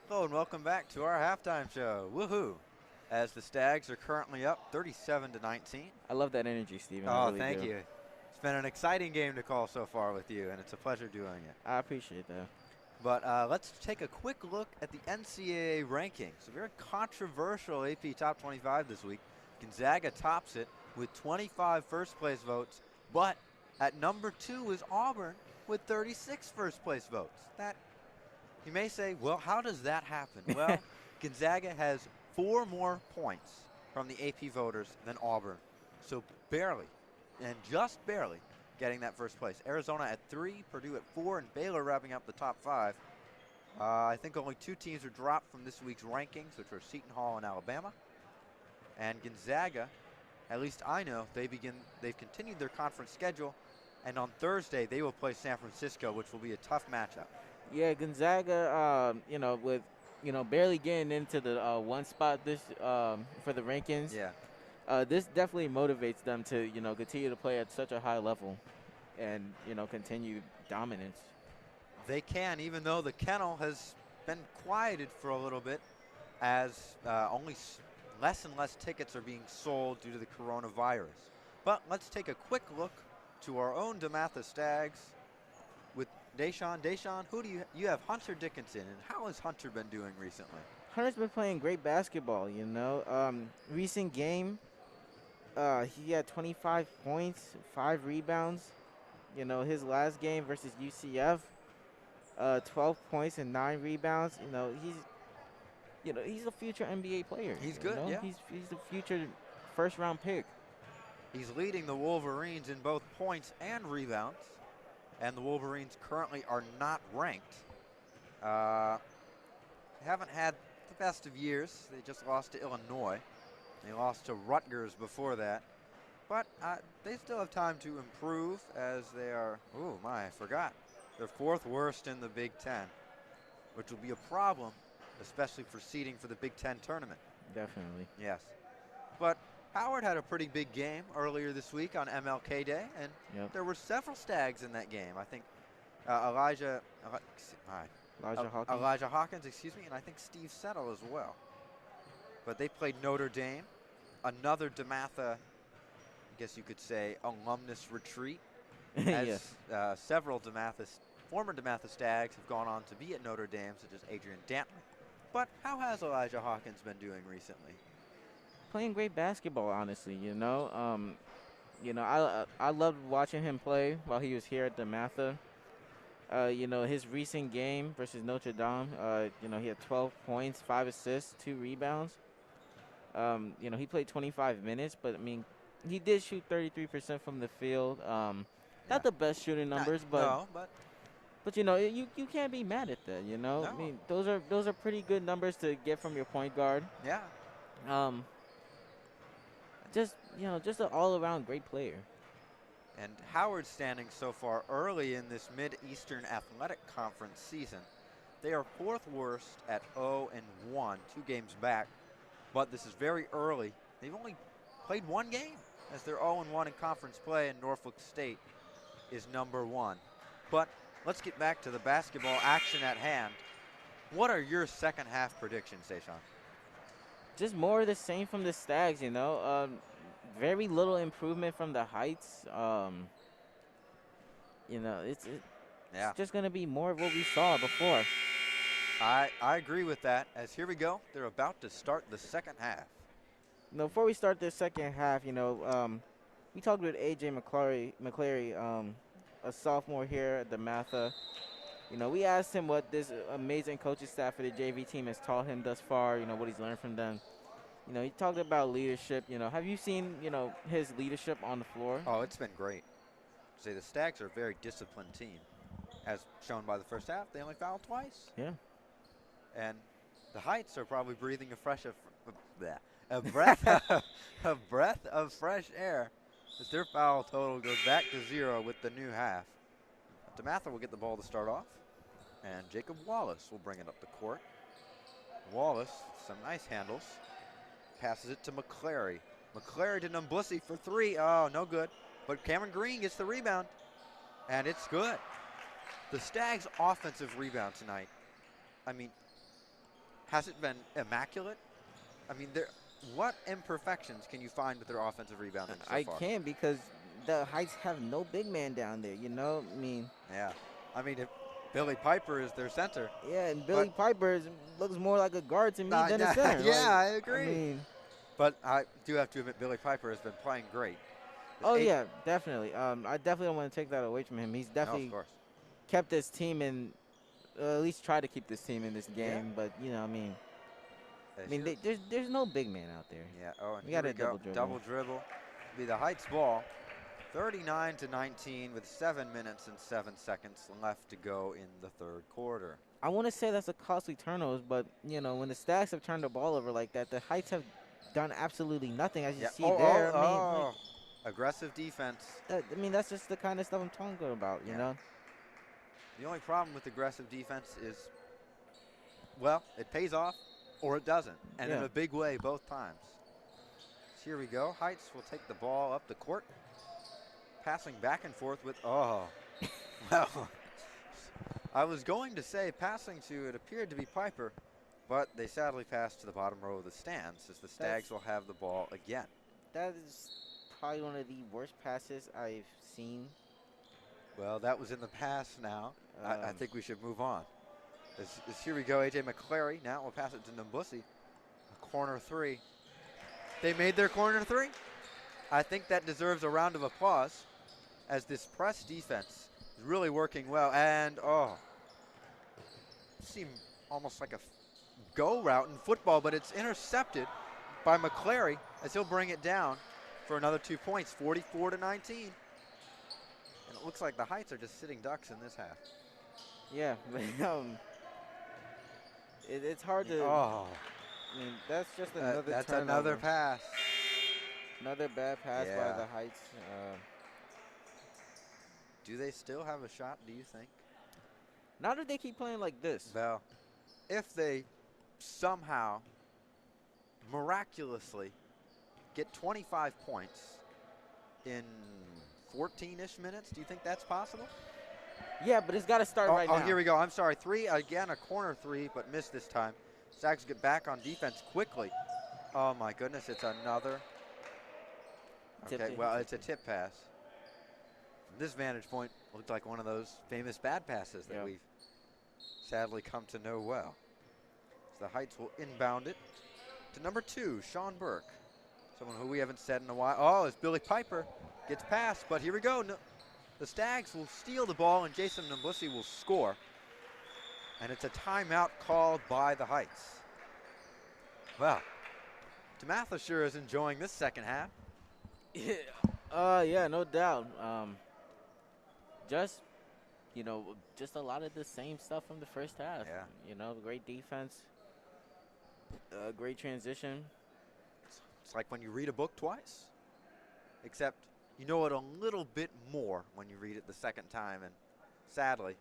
Hello and welcome back to our halftime show. Woohoo! As the Stags are currently up 37-19. I love that energy, Steven. Oh, I really thank do. you. It's been an exciting game to call so far with you, and it's a pleasure doing it. I appreciate that. But let's take a quick look at the NCAA rankings. A very controversial AP Top 25 this week. Gonzaga tops it with 25 first-place votes, but at number 2 is Auburn with 36 first-place votes. That, you may say, well, how does that happen? Well, Gonzaga has 4 more points from the AP voters than Auburn. So barely, and just barely, getting that first place. Arizona at 3, Purdue at 4, and Baylor wrapping up the top 5. I think only 2 teams are dropped from this week's rankings, which are Seton Hall and Alabama. And Gonzaga, at least I know, they've continued their conference schedule, and on Thursday they will play San Francisco, which will be a tough matchup. Yeah, Gonzaga, with barely getting into the 1 spot this for the rankings. Yeah. This definitely motivates them to continue to play at such a high level, and continue dominance. They can, even though the kennel has been quieted for a little bit, as only less and less tickets are being sold due to the coronavirus. But let's take a quick look to our own DeMatha Stags with Deshaun. Deshaun, who do you have? Hunter Dickinson, and how has Hunter been doing recently? Hunter's been playing great basketball. Recent game, he had 25 points, 5 rebounds. His last game versus UCF, 12 points and 9 rebounds. He's a future NBA player. He's good, yeah. He's a future first-round pick. He's leading the Wolverines in both points and rebounds, and the Wolverines currently are not ranked. Haven't had the best of years. They just lost to Illinois. They lost to Rutgers before that. But they still have time to improve, as they are, I forgot. They're 4th worst in the Big Ten, which will be a problem, especially for seeding for the Big Ten tournament. Definitely. Yes. But Howard had a pretty big game earlier this week on MLK Day, and there were several Stags in that game. I think Elijah Hawkins, and I think Steve Settle as well. But they played Notre Dame, another DeMatha, I guess you could say, alumnus retreat, as several former DeMatha Stags have gone on to be at Notre Dame, such as Adrian Dantley. But how has Elijah Hawkins been doing recently? Playing great basketball, honestly. I loved watching him play while he was here at DeMatha. His recent game versus Notre Dame, he had 12 points, 5 assists, 2 rebounds. He played 25 minutes, but he did shoot 33% from the field. Not the best shooting numbers, but you can't be mad at that. No. Those are pretty good numbers to get from your point guard. Yeah. Just an all-around great player. And Howard's standing so far early in this Mid-Eastern Athletic Conference season. They are 4th worst at 0-1, 2 games back. But this is very early. They've only played 1 game, as they're 0-1 in conference play, and Norfolk State is number 1. But let's get back to the basketball action at hand. What are your second half predictions, Deshaun? Just more of the same from the Stags, very little improvement from the Heights. It's just going to be more of what we saw before. I agree with that, as here we go. They're about to start the second half. Before we start the second half, we talked with A.J. McClary, a sophomore here at DeMatha. We asked him what this amazing coaching staff for the JV team has taught him thus far, what he's learned from them. He talked about leadership. Have you seen, his leadership on the floor? Oh, it's been great. The Stags are a very disciplined team. As shown by the first half, they only fouled twice. Yeah. And the Heights are probably breathing a breath of fresh air, as their foul total goes back to 0 with the new half. DeMatha will get the ball to start off, and Jacob Wallace will bring it up the court. Wallace, some nice handles, passes it to McClary. McClary to Numblissi for 3. Oh, no good. But Cameron Green gets the rebound, and it's good. The Stags' offensive rebound tonight, Has it been immaculate? I mean, what imperfections can you find with their offensive rebounding so I far? can because the Heights have no big man down there, you know? I mean, Yeah. I mean, if Billy Piper is their center. yeah, and Billy Piper looks more like a guard to me than a Yeah, center. yeah, Like, I agree. mean, But I do have to admit, Billy Piper has been playing great. oh, yeah, definitely. I definitely don't want to take that away from him. He's No, of definitely course. kept this team in, at least tried to keep this team in this game. Yeah. But, you know, there's no big man out there. Yeah. Oh, and We here got we a go. Double dribble. Be the Heights ball. 39-19 with 7 minutes and 7 seconds left to go in the third quarter. I want to say that's a costly turnovers, but, you know, when the Stags have turned the ball over like that, the Heights have done absolutely nothing, as you see there. Aggressive defense. That's just the kind of stuff I'm talking about, you know? The only problem with aggressive defense is, well, it pays off or it doesn't, and in a big way both times. So here we go. Heights will take the ball up the court, passing back and forth with, well, I was going to say passing to, it appeared to be Piper, but they sadly passed to the bottom row of the stands as the Stags will have the ball again. That is probably one of the worst passes I've seen. Well, that was in the past now. I think we should move on. Here we go, A.J. McClary. Now we'll pass it to Nambusi. A corner three. They made their corner three. I think that deserves a round of applause as this press defense is really working well. And, seemed almost like a go route in football, but it's intercepted by McClary as he'll bring it down for another 2 points, 44-19. And it looks like the Heights are just sitting ducks in this half. Yeah, but it's hard to. I mean, that's just another. That's turnover. another pass. Another bad pass by the Heights. Do they still have a shot, do you think? Not if they keep playing like this. Well, if they somehow miraculously get 25 points in 14-ish minutes, do you think that's possible? Yeah, but it's got to start right now. Oh, here we go. I'm sorry. Three, again, a corner three, but missed this time. Stags get back on defense quickly. Oh, my goodness, it's another. Okay, well, it's a tip pass. From this vantage point, looked like one of those famous bad passes that we've sadly come to know well. So the Heights will inbound it to number 2, Sean Burke. Someone who we haven't said in a while. Oh, it's Billy Piper. Gets past, but here we go. No, the Stags will steal the ball, and Jason Nambusi will score. And it's a timeout called by the Heights. Well, DeMatha sure is enjoying this second half. Yeah, no doubt. Just a lot of the same stuff from the first half. Yeah. You know, great defense, great transition. It's like when you read a book twice, except you know it a little bit more when you read it the second time, and sadly,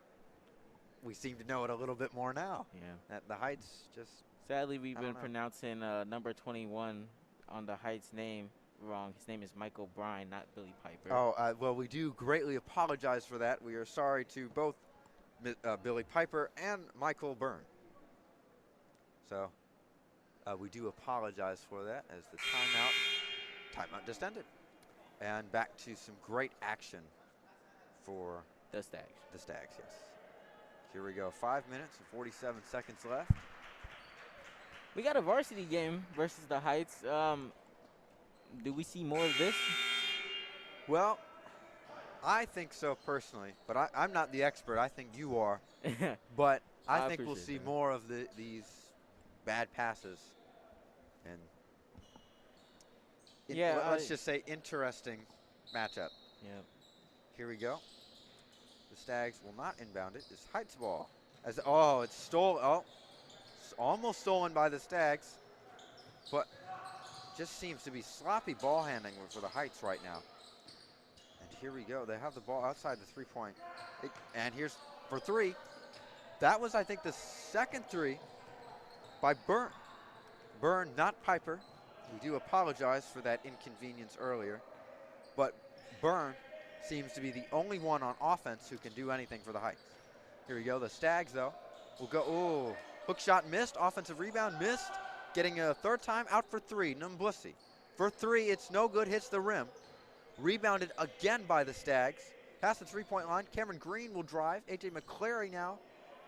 we seem to know it a little bit more now. Yeah. That the Heights just. Sadly, we've been pronouncing number 21 on the Heights name wrong. His name is Michael Bryan, not Billy Piper. Oh, well, we do greatly apologize for that. We are sorry to both Billy Piper and Michael Byrne. So we do apologize for that as the timeout just ended. And back to some great action for the Stags. The Stags, yes. Here we go. 5 minutes and 47 seconds left. We got a varsity game versus the Heights. Do we see more of this? Well, I think so personally, but I'm not the expert. I think you are. But I think we'll see more of these bad passes. And let's just say interesting matchup. Yeah. Here we go. The Stags will not inbound it. It's Heights ball. It's stolen. Oh, it's almost stolen by the Stags, but just seems to be sloppy ball handling for the Heights right now. And here we go. They have the ball outside the three-point. And here's for three. That was, I think, the second three by Byrne. Byrne, not Piper. We do apologize for that inconvenience earlier. But Byrne seems to be the only one on offense who can do anything for the Heights. Here we go. The Stags, though, will go. Oh, Hook shot missed. Offensive rebound missed. Getting a third time out for three. Numbussi. For three, it's no good. Hits the rim. Rebounded again by the Stags. Past the three-point line. Cameron Green will drive. A.J. McClary now.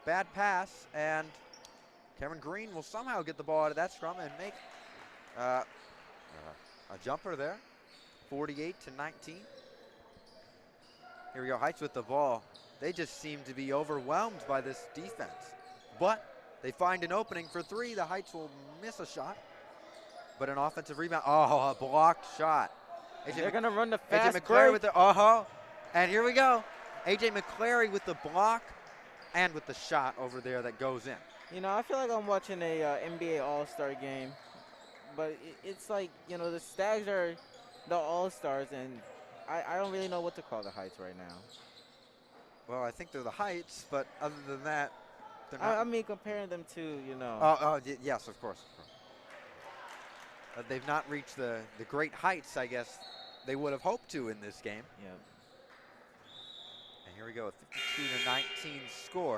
Bad pass. And Cameron Green will somehow get the ball out of that scrum and make a jumper there. 48-19. Here we go. Heights with the ball. They just seem to be overwhelmed by this defense. But they find an opening for three. The Heights will miss a shot. But an offensive rebound. Oh, a blocked shot. They're going to run the fast A.J. McClary break. with the, and here we go. A.J. McClary with the block and with the shot over there that goes in. You know, I feel like I'm watching a NBA All-Star game. But it's like, you know, the Stags are the All-Stars, and I don't really know what to call the Heights right now. Well, I think they're the Heights, but other than that, they're not. I mean, comparing them to, you know. Yes, of course. They've not reached the great heights, I guess, they would have hoped to in this game. Yeah. And here we go, a 52-19 score.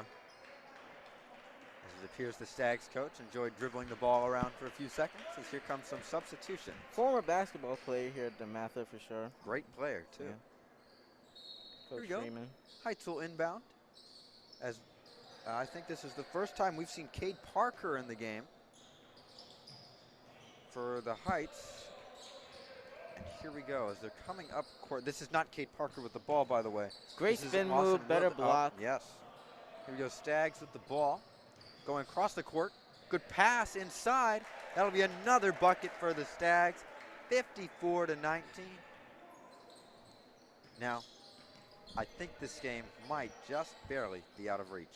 As it appears the Stags coach enjoyed dribbling the ball around for a few seconds, as here comes some substitution. Former basketball player here at DeMatha for sure. Great player, too. Yeah. Here we go. Heights will inbound. As I think this is the first time we've seen Cade Parker in the game for the Heights. And here we go as they're coming up court. This is not Cade Parker with the ball, by the way. Great spin move, better block. Yes. Here we go, Stags with the ball. Going across the court. Good pass inside. That'll be another bucket for the Stags. 54-19. Now, I think this game might just barely be out of reach.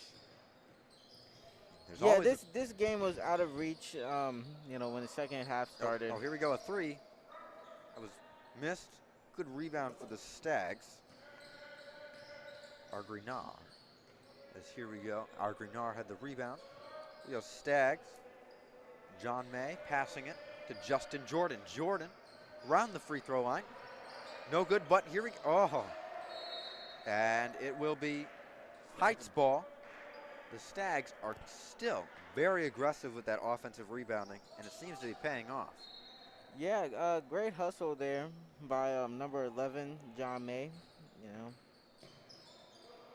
This game was out of reach, you know, when the second half started. Oh, here we go, a three. That was missed. Good rebound for the Stags. Argrinar. As here we go, Argrinar had the rebound. We go Stags. John May passing it to Justin Jordan. Jordan around the free throw line. No good, but here we go. Oh. And it will be Heights ball. The Stags are still very aggressive with that offensive rebounding, and it seems to be paying off. Yeah, great hustle there by number 11, John May. You know.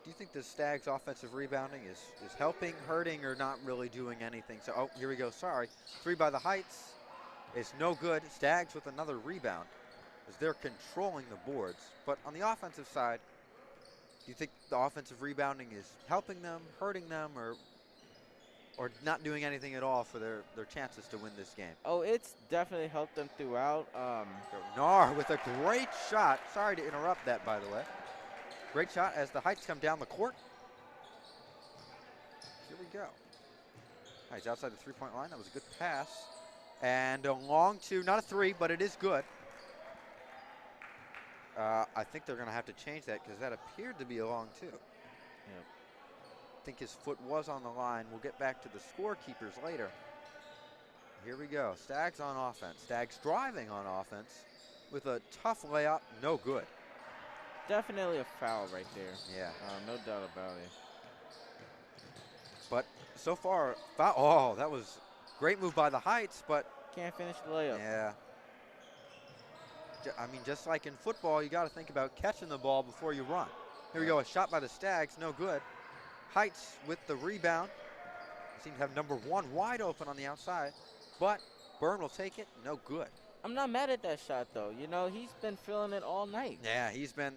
Do you think the Stags' offensive rebounding is helping, hurting, or not really doing anything? So, oh, here we go. Sorry. Three by the Heights. It's no good. Stags with another rebound as they're controlling the boards. But on the offensive side, do you think the offensive rebounding is helping them, hurting them, or not doing anything at all for their chances to win this game? Oh, it's definitely helped them throughout. Nar with a great shot. Sorry to interrupt that, by the way. Great shot as the Heights come down the court. Here we go. Heights outside the three-point line. That was a good pass. And a long two, not a three, but it is good. I think they're going to have to change that because that appeared to be a long two. Yep. I think his foot was on the line. We'll get back to the scorekeepers later. Here we go. Stags on offense. Stags driving on offense with a tough layup. No good. Definitely a foul right there. Yeah. No doubt about it. But so far, foul. Oh, that was great move by the Heights, but can't finish the layup. Yeah. I mean, just like in football, you got to think about catching the ball before you run. Here we go, a shot by the Stags, no good. Heights with the rebound. Seem to have number one wide open on the outside, but Byrne will take it, no good. I'm not mad at that shot, though. You know, he's been feeling it all night. Yeah, he's been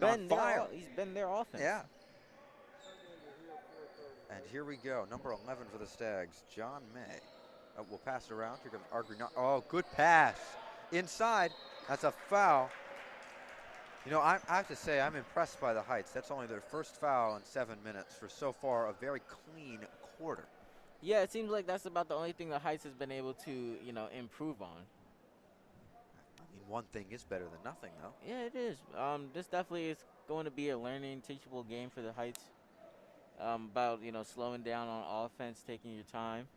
on fire. He's been their offense. Yeah. And here we go, number 11 for the Stags, John May. We'll pass it around. Here comes Argrinar. Oh, good pass. Inside. That's a foul. You know, I have to say, I'm impressed by the Heights. That's only their first foul in 7 minutes for so far a very clean quarter. Yeah, it seems like that's about the only thing the Heights has been able to, you know, improve on. I mean, one thing is better than nothing, though. Yeah, it is. This definitely is going to be a learning, teachable game for the Heights. About, you know, slowing down on offense, taking your time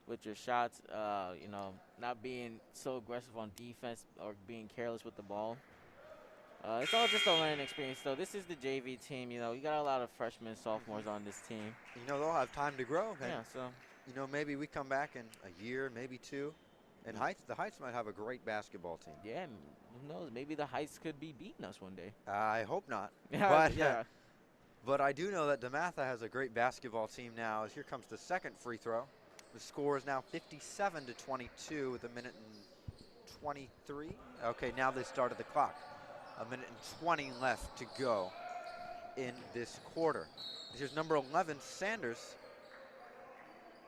with your shots, you know, not being so aggressive on defense or being careless with the ball. It's all just a learning experience, though. This is the JV team. You know, you got a lot of freshmen, sophomores on this team. You know, they'll have time to grow. And, Yeah, so. you know, maybe we come back in a year, maybe 2. And the Heights might have a great basketball team. Yeah, who knows? Maybe the Heights could be beating us one day. I hope not. Yeah, yeah. But I do know that DeMatha has a great basketball team now. As here comes the second free throw. The score is now 57-22 with a minute and 23. Okay, now they started the clock. A minute and 20 left to go in this quarter. Here's number 11, Sanders.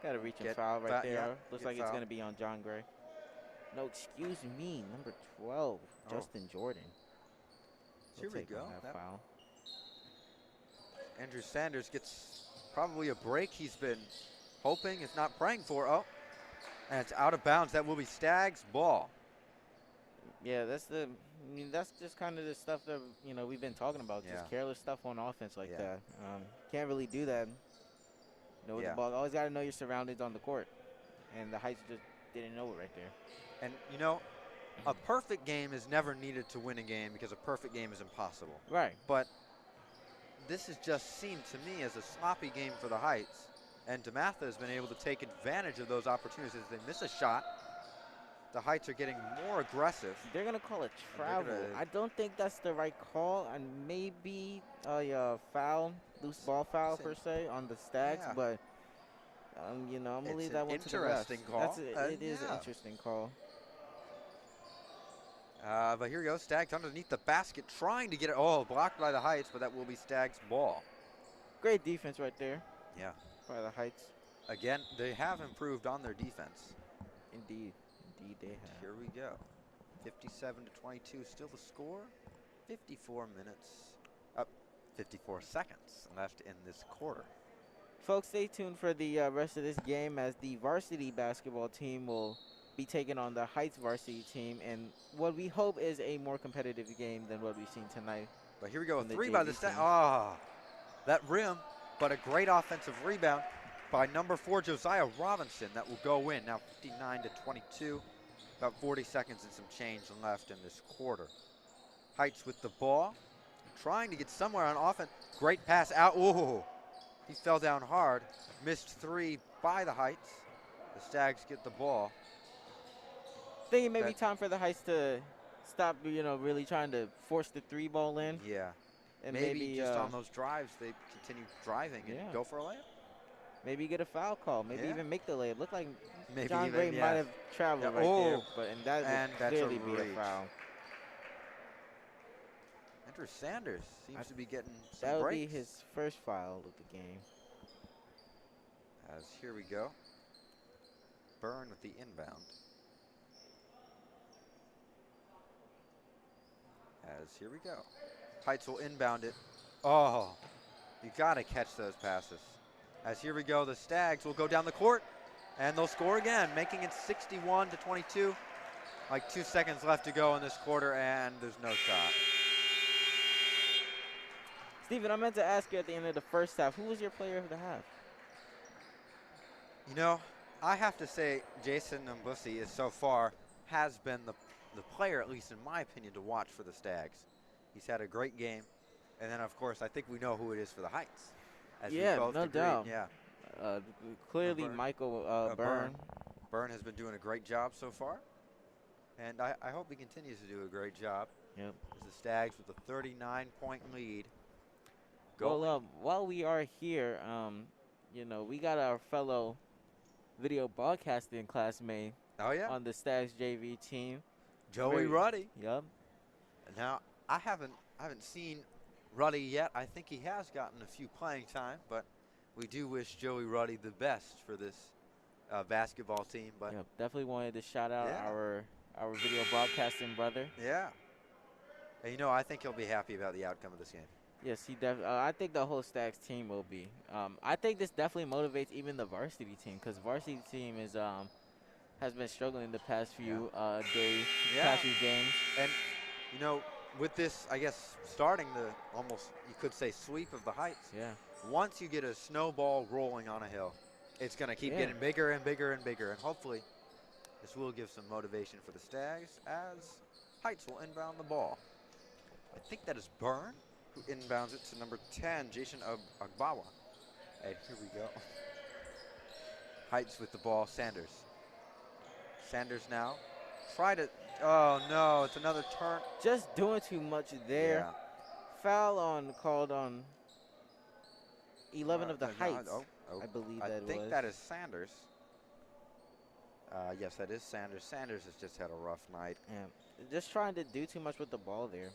Got a reach and foul right there. Yeah, Looks like it's going to be on John Gray. No, excuse me, number 12, Justin Jordan. Here we go. That foul. Andrew Sanders gets probably a break he's been hoping, if not praying for. Oh, and it's out of bounds. That will be Staggs' ball. Yeah, that's just kind of the stuff that, you know, we've been talking about. Just careless stuff on offense like that. Can't really do that. Know the ball. Always got to know your surroundings on the court. And the Heights just didn't know it right there. And, you know, a perfect game is never needed to win a game because a perfect game is impossible. Right. But this has just seemed to me as a sloppy game for the Heights. And DeMatha has been able to take advantage of those opportunities. As they miss a shot, the Heights are getting more aggressive. They're going to call it travel. I don't think that's the right call. And maybe a foul, loose ball foul per se on the Stags. Yeah. But, you know, I'm going to leave that one to the refs. Interesting call. It is an interesting call. But here goes Staggs underneath the basket, trying to get it. Oh, blocked by the Heights, but that will be Staggs' ball. Great defense right there. Yeah. By the Heights. Again, they have improved on their defense. Indeed. Indeed they have. Here we go. 57-22, still the score. 54 minutes, 54 seconds left in this quarter. Folks, stay tuned for the rest of this game as the varsity basketball team will be taking on the Heights varsity team, and what we hope is a more competitive game than what we've seen tonight. But here we go, a three by the Stags. Ah, that rim, but a great offensive rebound by number 4, Josiah Robinson. That will go in. Now 59-22, about 40 seconds and some change left in this quarter. Heights with the ball, trying to get somewhere on offense. Great pass out. Ooh, he fell down hard. Missed 3 by the Heights. The Stags get the ball. I think it may be time for the Heights to stop, you know, really trying to force the 3 ball in. Yeah. And maybe just on those drives, they continue driving and go for a layup. Maybe get a foul call. Maybe even make the layup. Looked like maybe John Gray might have traveled right there, but that would clearly be a foul. Andrew Sanders seems to be getting some breaks. That would be his first foul of the game. As here we go. Byrne with the inbound. As here we go. Heights will inbound it. Oh, you got to catch those passes. As here we go, the Stags will go down the court, and they'll score again, making it 61-22. Like 2 seconds left to go in this quarter, and there's no shot. Steven, I meant to ask you at the end of the first half, who was your player of the half? You know, I have to say Jason Mbusi is so far has been the player, at least in my opinion, to watch for the Stags. He's had a great game. And then, of course, I think we know who it is for the Heights. Yeah, no doubt. Yeah. Clearly, Michael Byrne. Byrne has been doing a great job so far. And I hope he continues to do a great job. Yep. As the Stags with a 39-point lead. Well, while we are here, you know, we got our fellow video broadcasting classmate on the Stags JV team. Joey Ruddy. Yep. Now, I haven't seen Ruddy yet. I think he has gotten a few playing time, but we do wish Joey Ruddy the best for this basketball team. But definitely wanted to shout out our video broadcasting brother. Yeah. And, you know, I think he'll be happy about the outcome of this game. Yes, he definitely. I think the whole Stags team will be. I think this definitely motivates even the varsity team, because varsity team is has been struggling the past few days, past few games. And you know, with this, I guess starting the almost you could say sweep of the Heights. Yeah. Once you get a snowball rolling on a hill, it's going to keep getting bigger and bigger and bigger, and hopefully, this will give some motivation for the Stags as Heights will inbound the ball. I think that is Byrne, who inbounds it to number 10, Jason Agbawa. And here we go. Heights with the ball, Sanders. Sanders now. Try to, oh no, it's another turn. Just doing too much there. Yeah. Foul called on 11 of the Heights. I believe that was. I think that is Sanders. Yes, that is Sanders. Sanders has just had a rough night. Yeah, just trying to do too much with the ball there.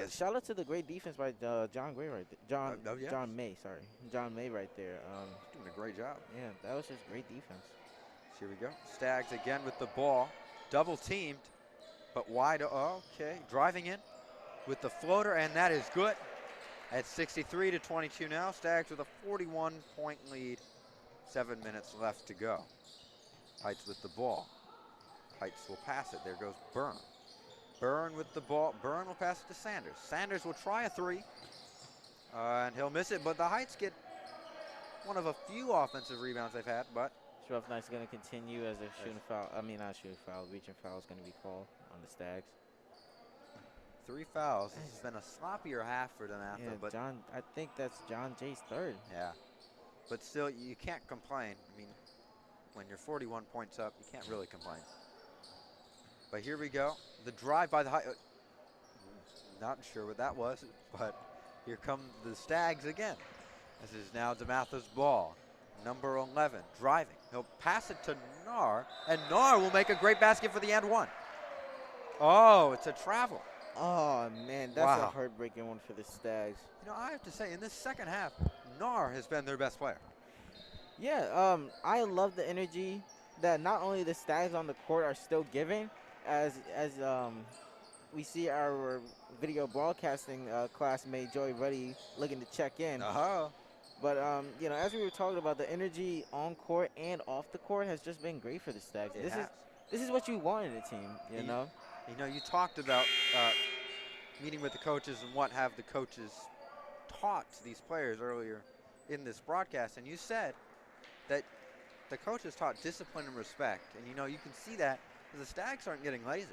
Shout out to the great defense by John Gray right there. Yes. John May, sorry. John May right there. Doing a great job. Yeah, that was just great defense. Here we go. Stags again with the ball. Double teamed, but wide. Okay, driving in with the floater, and that is good. At 63-22 now. Stags with a 41-point lead. 7 minutes left to go. Heights with the ball. Heights will pass it. There goes Byrne. Byrne with the ball. Byrne will pass it to Sanders. Sanders will try a three. And he'll miss it, but the Heights get one of a few offensive rebounds they've had, but Rough Knight's going to continue as a shooting foul. I mean, not shooting foul. Reaching foul is going to be called on the Stags. 3 fouls. This has been a sloppier half for DeMatha. Yeah, but John, I think that's John Jay's third. Yeah. But still, you can't complain. I mean, when you're 41 points up, you can't really complain. But here we go. The drive by the Heights. Not sure what that was, but here come the Stags again. This is now DeMatha's ball. Number 11, driving. He'll pass it to Nar, and Nar will make a great basket for the and one. Oh, it's a travel. Oh, man, that's a heartbreaking one for the Stags. You know, I have to say, in this second half, Nar has been their best player. Yeah, I love the energy that not only the Stags on the court are still giving, as we see our video broadcasting classmate Joey Ruddy looking to check in. But, you know, as we were talking about, the energy on court and off the court has just been great for the Stags. This is what you want in a team, you know? You know, you talked about meeting with the coaches and what have the coaches taught these players earlier in this broadcast, and you said that the coaches taught discipline and respect. And, you know, you can see that the Stags aren't getting lazy.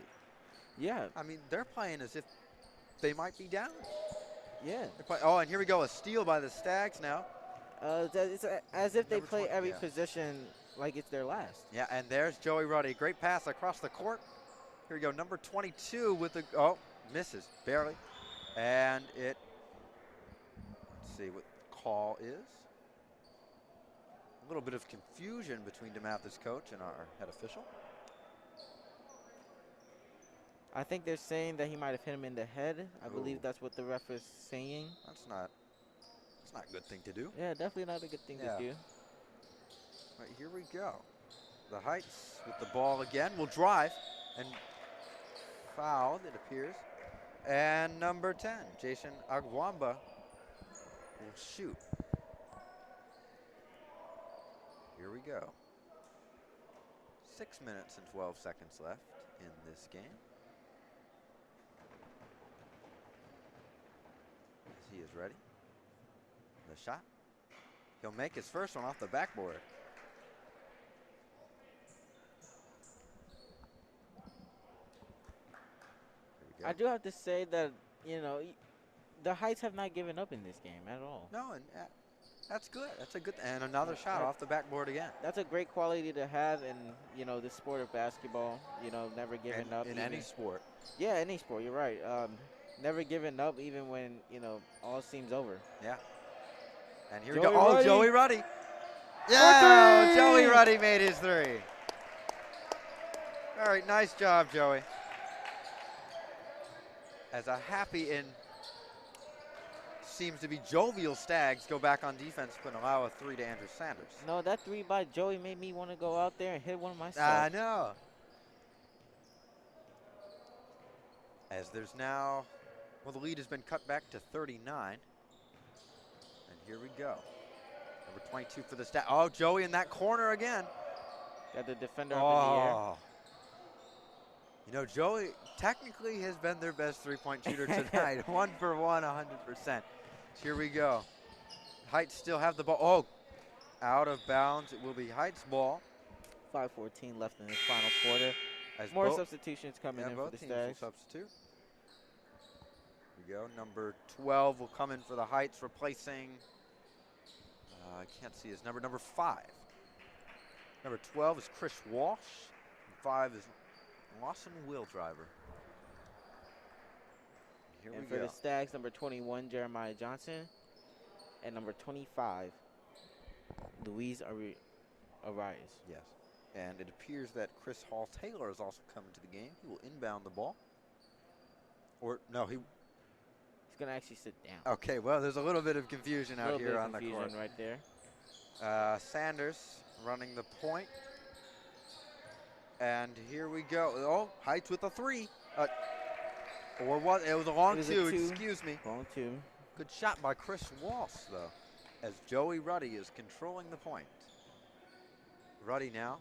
Yeah. I mean, they're playing as if they might be down. Yeah. Oh, and here we go, a steal by the Stags now. It's as if they play every position like it's their last. Yeah, and there's Joey Ruddy. Great pass across the court. Here we go, number 22 with the, misses, barely. And it, let's see what the call is. A little bit of confusion between DeMatha's coach and our head official. I think they're saying that he might have hit him in the head. I believe that's what the ref is saying. That's not a good thing to do. Yeah, definitely not a good thing to do. Right, here we go. The Heights with the ball again will drive and fouled, it appears. And number 10, Jason Agwamba, will shoot. Here we go. 6 minutes and 12 seconds left in this game. He is ready. The shot. He'll make his first one off the backboard. I do have to say that, you know, the Heights have not given up in this game at all. No, and that's good. That's a good, and another shot off the backboard again. That's a great quality to have in, you know, the sport of basketball. You know, never giving up. In any sport. Yeah, any sport. You're right. Never giving up even when, you know, all seems over. Yeah. And here we go. Oh, Joey Ruddy. Yeah, Joey Ruddy made his three. All right, nice job, Joey. As a happy and seems to be jovial Stags go back on defense and allow a three to Andrew Sanders. No, that three by Joey made me want to go out there and hit one myself. I know. As there's now, well, the lead has been cut back to 39. And here we go. Number 22 for the Stags. Oh, Joey in that corner again. Got the defender up in the air. You know, Joey technically has been their best three-point shooter tonight. 1 for 1, 100%. Here we go. Heights still have the ball. Oh, out of bounds. It will be Heights' ball. 5:14 left in this final quarter. As more substitutions coming in for the teams Stags. will substitute. we go. Number 12 will come in for the Heights, replacing, I can't see his number, number 5. Number 12 is Chris Walsh. 5 is Lawson Wheeldriver. Here And we for go. the Stags, number 21, Jeremiah Johnson. And number 25, Luis Arias. Yes. And it appears that Chris Hall Taylor has also come into the game. He will inbound the ball. Or, no, he's going to actually sit down. Okay, well, there's a little bit of confusion out here on the court. Right there. Sanders running the point. And here we go. Oh, Heights with a 3. Or what? It was a long 2, excuse me. Long 2. Good shot by Chris Walsh, though, as Joey Ruddy is controlling the point. Ruddy now.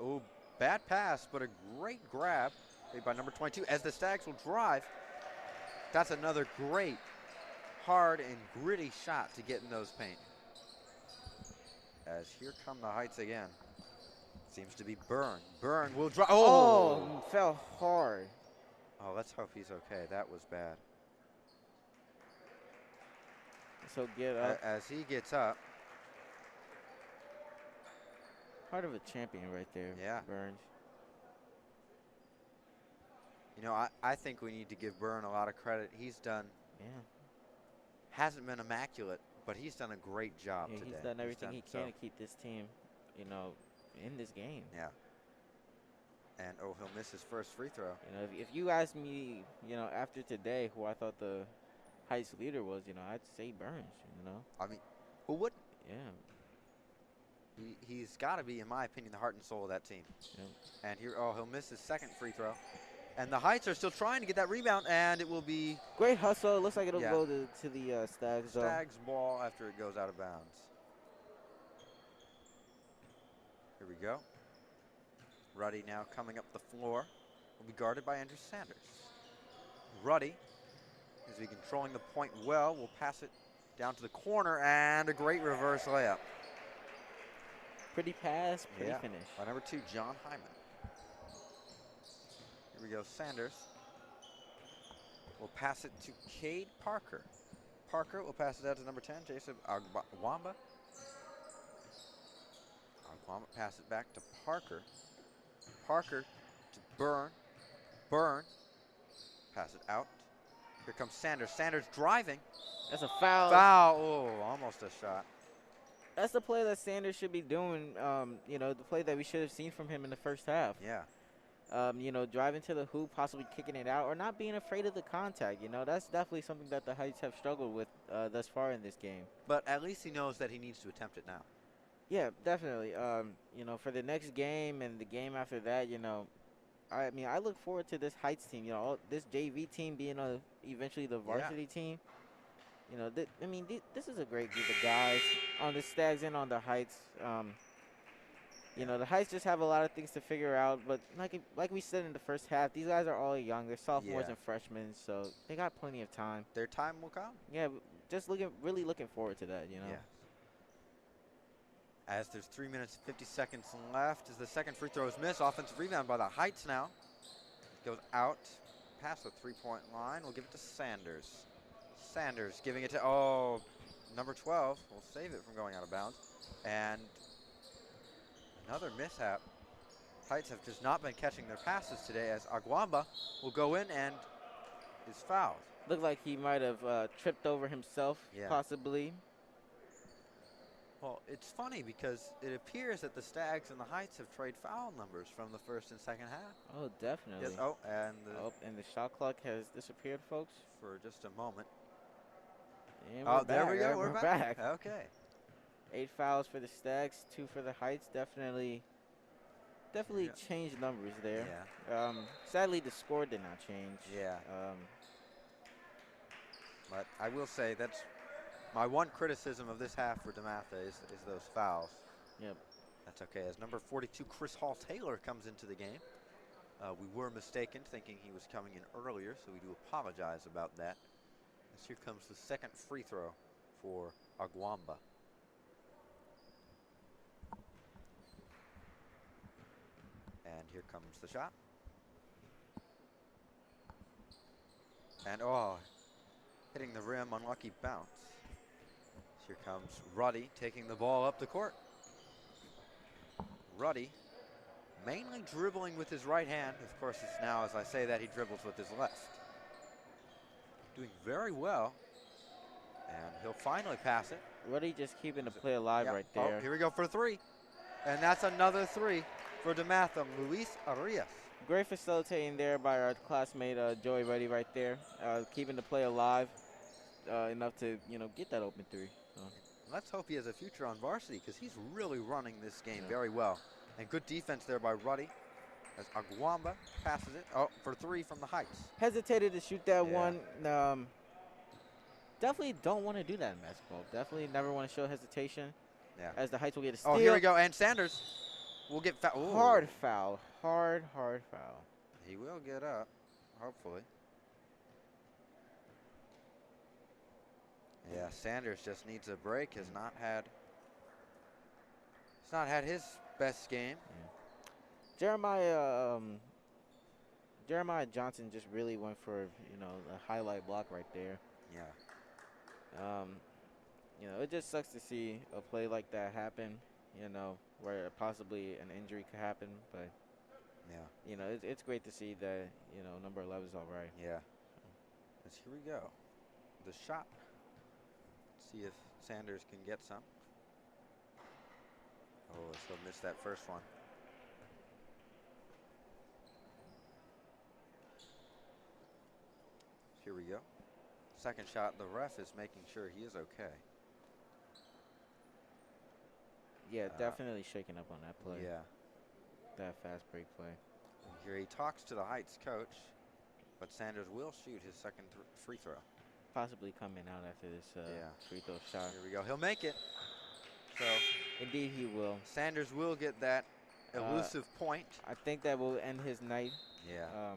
Ooh, bad pass, but a great grab made by number 22 as the Stags will drive. That's another great, hard and gritty shot to get in those paint. As here come the Heights again. Seems to be Byrne. Byrne will drive. Oh, fell hard. Oh, let's hope he's okay. That was bad. So get up. As he gets up. Part of a champion right there. Yeah. Burns. You know, I think we need to give Byrne a lot of credit. He's done. Yeah. Hasn't been immaculate, but he's done a great job today. He's done everything he can to keep this team, you know, in this game. Yeah. And, oh, he'll miss his first free throw. You know, if you asked me, you know, after today who I thought the Heights leader was, you know, I'd say Burns, you know. I mean, who wouldn't? Yeah. He's got to be, in my opinion, the heart and soul of that team. Yep. And here, oh, he'll miss his second free throw. And the Heights are still trying to get that rebound, and it will be great hustle. It looks like it'll go to the Stags. Stags ball after it goes out of bounds. Here we go. Ruddy now coming up the floor. Will be guarded by Andrew Sanders. Ruddy is controlling the point well. Will pass it down to the corner, and a great reverse layup. Pretty pass, pretty finish. By number 2, John Hyman. Here we go, Sanders will pass it to Cade Parker. Parker will pass it out to number 10, Jason Agwamba. Agwamba pass it back to Parker. Parker to Byrne. Byrne pass it out. Here comes Sanders. Sanders driving. That's a foul. Foul. Oh, almost a shot. That's the play that Sanders should be doing. You know, the play that we should have seen from him in the first half. Yeah. You know, driving to the hoop, possibly kicking it out, or not being afraid of the contact. You know, that's definitely something that the Heights have struggled with thus far in this game. But at least he knows that he needs to attempt it now. Yeah, definitely. You know, for the next game and the game after that, you know, I mean, I look forward to this Heights team. You know, this JV team being eventually the varsity team. You know, this is a great group of guys on the Stags and on the Heights. You know, the Heights just have a lot of things to figure out. But like we said in the first half, these guys are all young. They're sophomores and freshmen, so they got plenty of time. Their time will come. Yeah, just really looking forward to that, you know. Yeah. As there's 3 minutes and 50 seconds left, as the second free throw is missed, offensive rebound by the Heights now. Goes out past the three-point line. We'll give it to Sanders. Sanders giving it to, number 12. We'll save it from going out of bounds. And another mishap. Heights have just not been catching their passes today, as Agwamba will go in and is fouled. Looked like he might have tripped over himself, possibly. Well, it's funny because it appears that the Stags and the Heights have traded foul numbers from the first and second half. Oh, definitely. Yes, and the shot clock has disappeared, folks. For just a moment. And we're back. There we go. We're back. Okay. 8 fouls for the Stags, 2 for the Heights. Definitely changed numbers there. Yeah. Sadly, the score did not change. Yeah. But I will say that's my one criticism of this half for DeMatha is those fouls. Yep. That's okay. As number 42, Chris Hall Taylor comes into the game. We were mistaken, thinking he was coming in earlier, so we do apologize about that. As here comes the second free throw for Agwamba. And here comes the shot. And hitting the rim, unlucky bounce. Here comes Ruddy taking the ball up the court. Ruddy mainly dribbling with his right hand. Of course, it's now, as I say that, he dribbles with his left. Doing very well. And he'll finally pass it. Ruddy just keeping the play alive right there. Oh, here we go for 3. And that's another 3 for DeMatha, Luis Arias. Great facilitating there by our classmate Joey Ruddy right there, keeping the play alive enough to get that open 3. So. Let's hope he has a future on varsity because he's really running this game very well. And good defense there by Ruddy as Aguamba passes it for 3 from the heights. Hesitated to shoot that one. Definitely don't want to do that in basketball. Definitely never want to show hesitation. Yeah. As the heights will get a steal. Oh, here we go. And Sanders will get fouled. Hard foul. Hard foul. He will get up, hopefully. Yeah, Sanders just needs a break. He's not had his best game. Yeah. Jeremiah Johnson just really went for a highlight block right there. Yeah. It just sucks to see a play like that happen. Where possibly an injury could happen, but it's great to see that number 11 is all right. Yeah. As here we go. The shot. Let's see if Sanders can get some. Oh, he'll miss that first one. Here we go. Second shot, the ref is making sure he is okay. Yeah, definitely shaking up on that play. Yeah. That fast break play. Here he talks to the Heights coach, but Sanders will shoot his second free throw. Possibly coming out after this free throw shot. Here we go. He'll make it. So indeed he will. Sanders will get that elusive point. I think that will end his night. Yeah.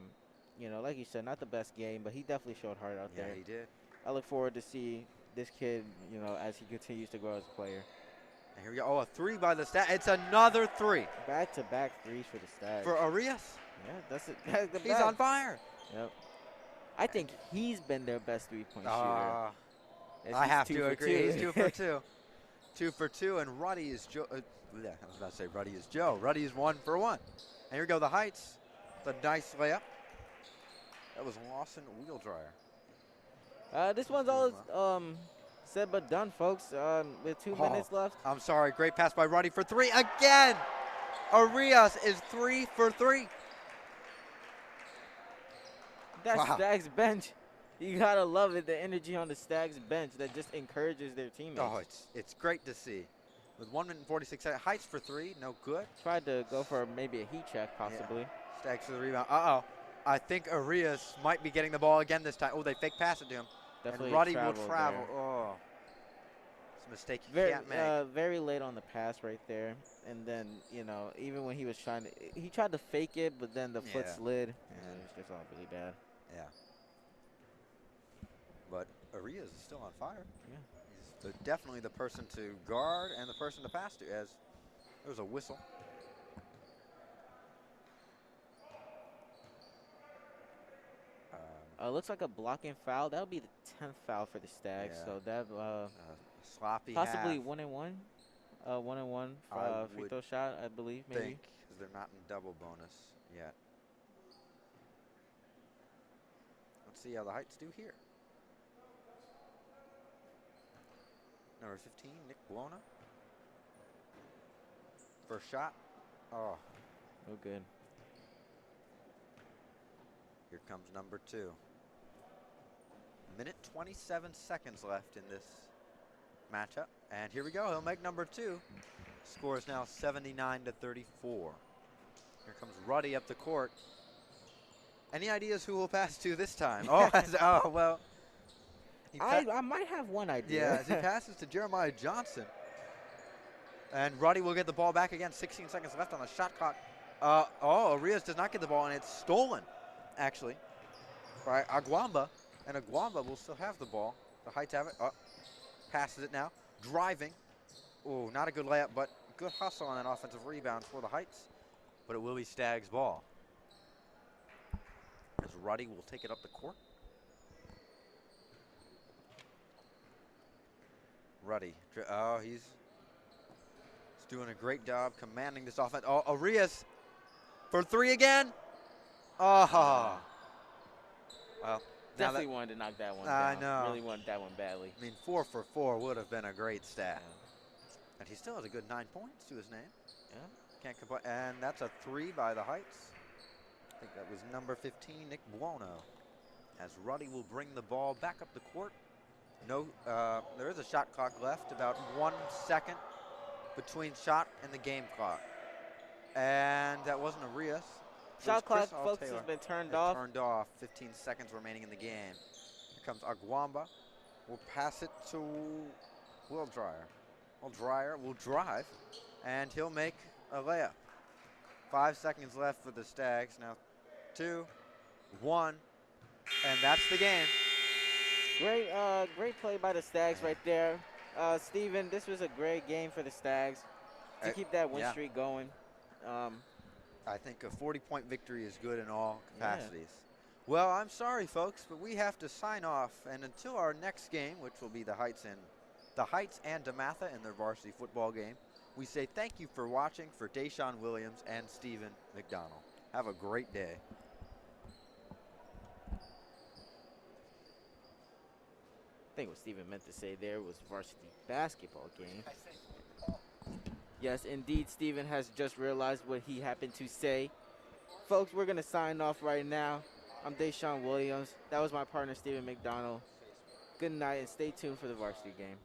Like you said, not the best game, but he definitely showed heart out there. Yeah, he did. I look forward to see this kid, as he continues to grow as a player. And here we go. Oh, a 3 by the Stags. It's another 3. Back-to-back 3s for the Stags. For Arias. Yeah, that's it. He's on fire. Yep. I think he's been their best 3-point shooter. I have to agree. He's 2 for 2. 2 for 2, and Ruddy is Joe. I was about to say Ruddy is Joe. Ruddy is 1 for 1. And here we go, the Heights. The nice layup. That was Lawson wheel dryer. This one's all said but done, folks. With 2 minutes left. I'm sorry. Great pass by Ruddy for 3 again. Arias is 3 for 3. That Stags bench, you gotta love it. The energy on the Stags bench that just encourages their teammates. Oh, it's great to see. With 1 minute and 46 seconds, Heights for 3, no good. Tried to go for maybe a heat check, possibly. Yeah. Stags for the rebound. I think Arias might be getting the ball again this time. Oh, they fake pass it to him. Definitely and Ruddy will travel. There. Oh, it's a mistake you can't make. Very late on the pass right there. And then, even when he was he tried to fake it, but then the foot slid. And it was just all really bad. Yeah. But Arias is still on fire. Yeah. He's definitely the person to guard and the person to pass to, as there's a whistle. Looks like a blocking foul. That'll be the 10th foul for the Stags. Yeah. So that sloppy possibly half. 1-and-1. 1-and-1 free throw shot, I believe, maybe. Because they're not in double bonus yet. Let's see how the Heights do here. Number 15, Nick Blona. First shot. Oh. No good. Here comes number 2. Minute 27 seconds left in this matchup. And here we go. He'll make number 2. Score is now 79-34. Here comes Ruddy up the court. Any ideas who will pass to this time? Well. I might have one idea. Yeah, as he passes to Jeremiah Johnson. And Ruddy will get the ball back again. 16 seconds left on the shot clock. Arias does not get the ball, and it's stolen, actually, by Aguamba. And Aguamba will still have the ball. The Heights have it. Passes it now. Driving. Oh, not a good layup, but good hustle on that offensive rebound for the Heights. But it will be Stags' ball. As Ruddy will take it up the court. Ruddy. Oh, he's doing a great job commanding this offense. Oh, Arias for 3 again. Oh. Well, Definitely wanted to knock that one I down. know. Really wanted that one badly. I mean, 4 for 4 would have been a great stat. Yeah. And he still has a good 9 points to his name. Yeah. Can't complain. And that's a 3 by the Heights. I think that was number 15, Nick Buono. As Ruddy will bring the ball back up the court. No, there is a shot clock left, about 1 second between shot and the game clock. And that wasn't Arias. Shot clock, folks, has been turned off. Turned off. 15 seconds remaining in the game. Here comes Aguamba. We'll pass it to Will Dreyer. Will Dreyer will drive, and he'll make a layup. 5 seconds left for the Stags. Now 2, 1, and that's the game. Great play by the Stags right there. Steven, this was a great game for the Stags to keep that win streak going. I think a 40-point victory is good in all capacities. Yeah. Well, I'm sorry, folks, but we have to sign off. And until our next game, which will be the Heights and DeMatha in their varsity football game, we say thank you for watching for Deshaun Williams and Stephen McDonald. Have a great day. I think what Steven meant to say there was varsity basketball game. Yes, indeed, Steven has just realized what he happened to say. Folks, we're going to sign off right now. I'm Deshaun Williams. That was my partner, Steven McDonald. Good night, and stay tuned for the varsity game.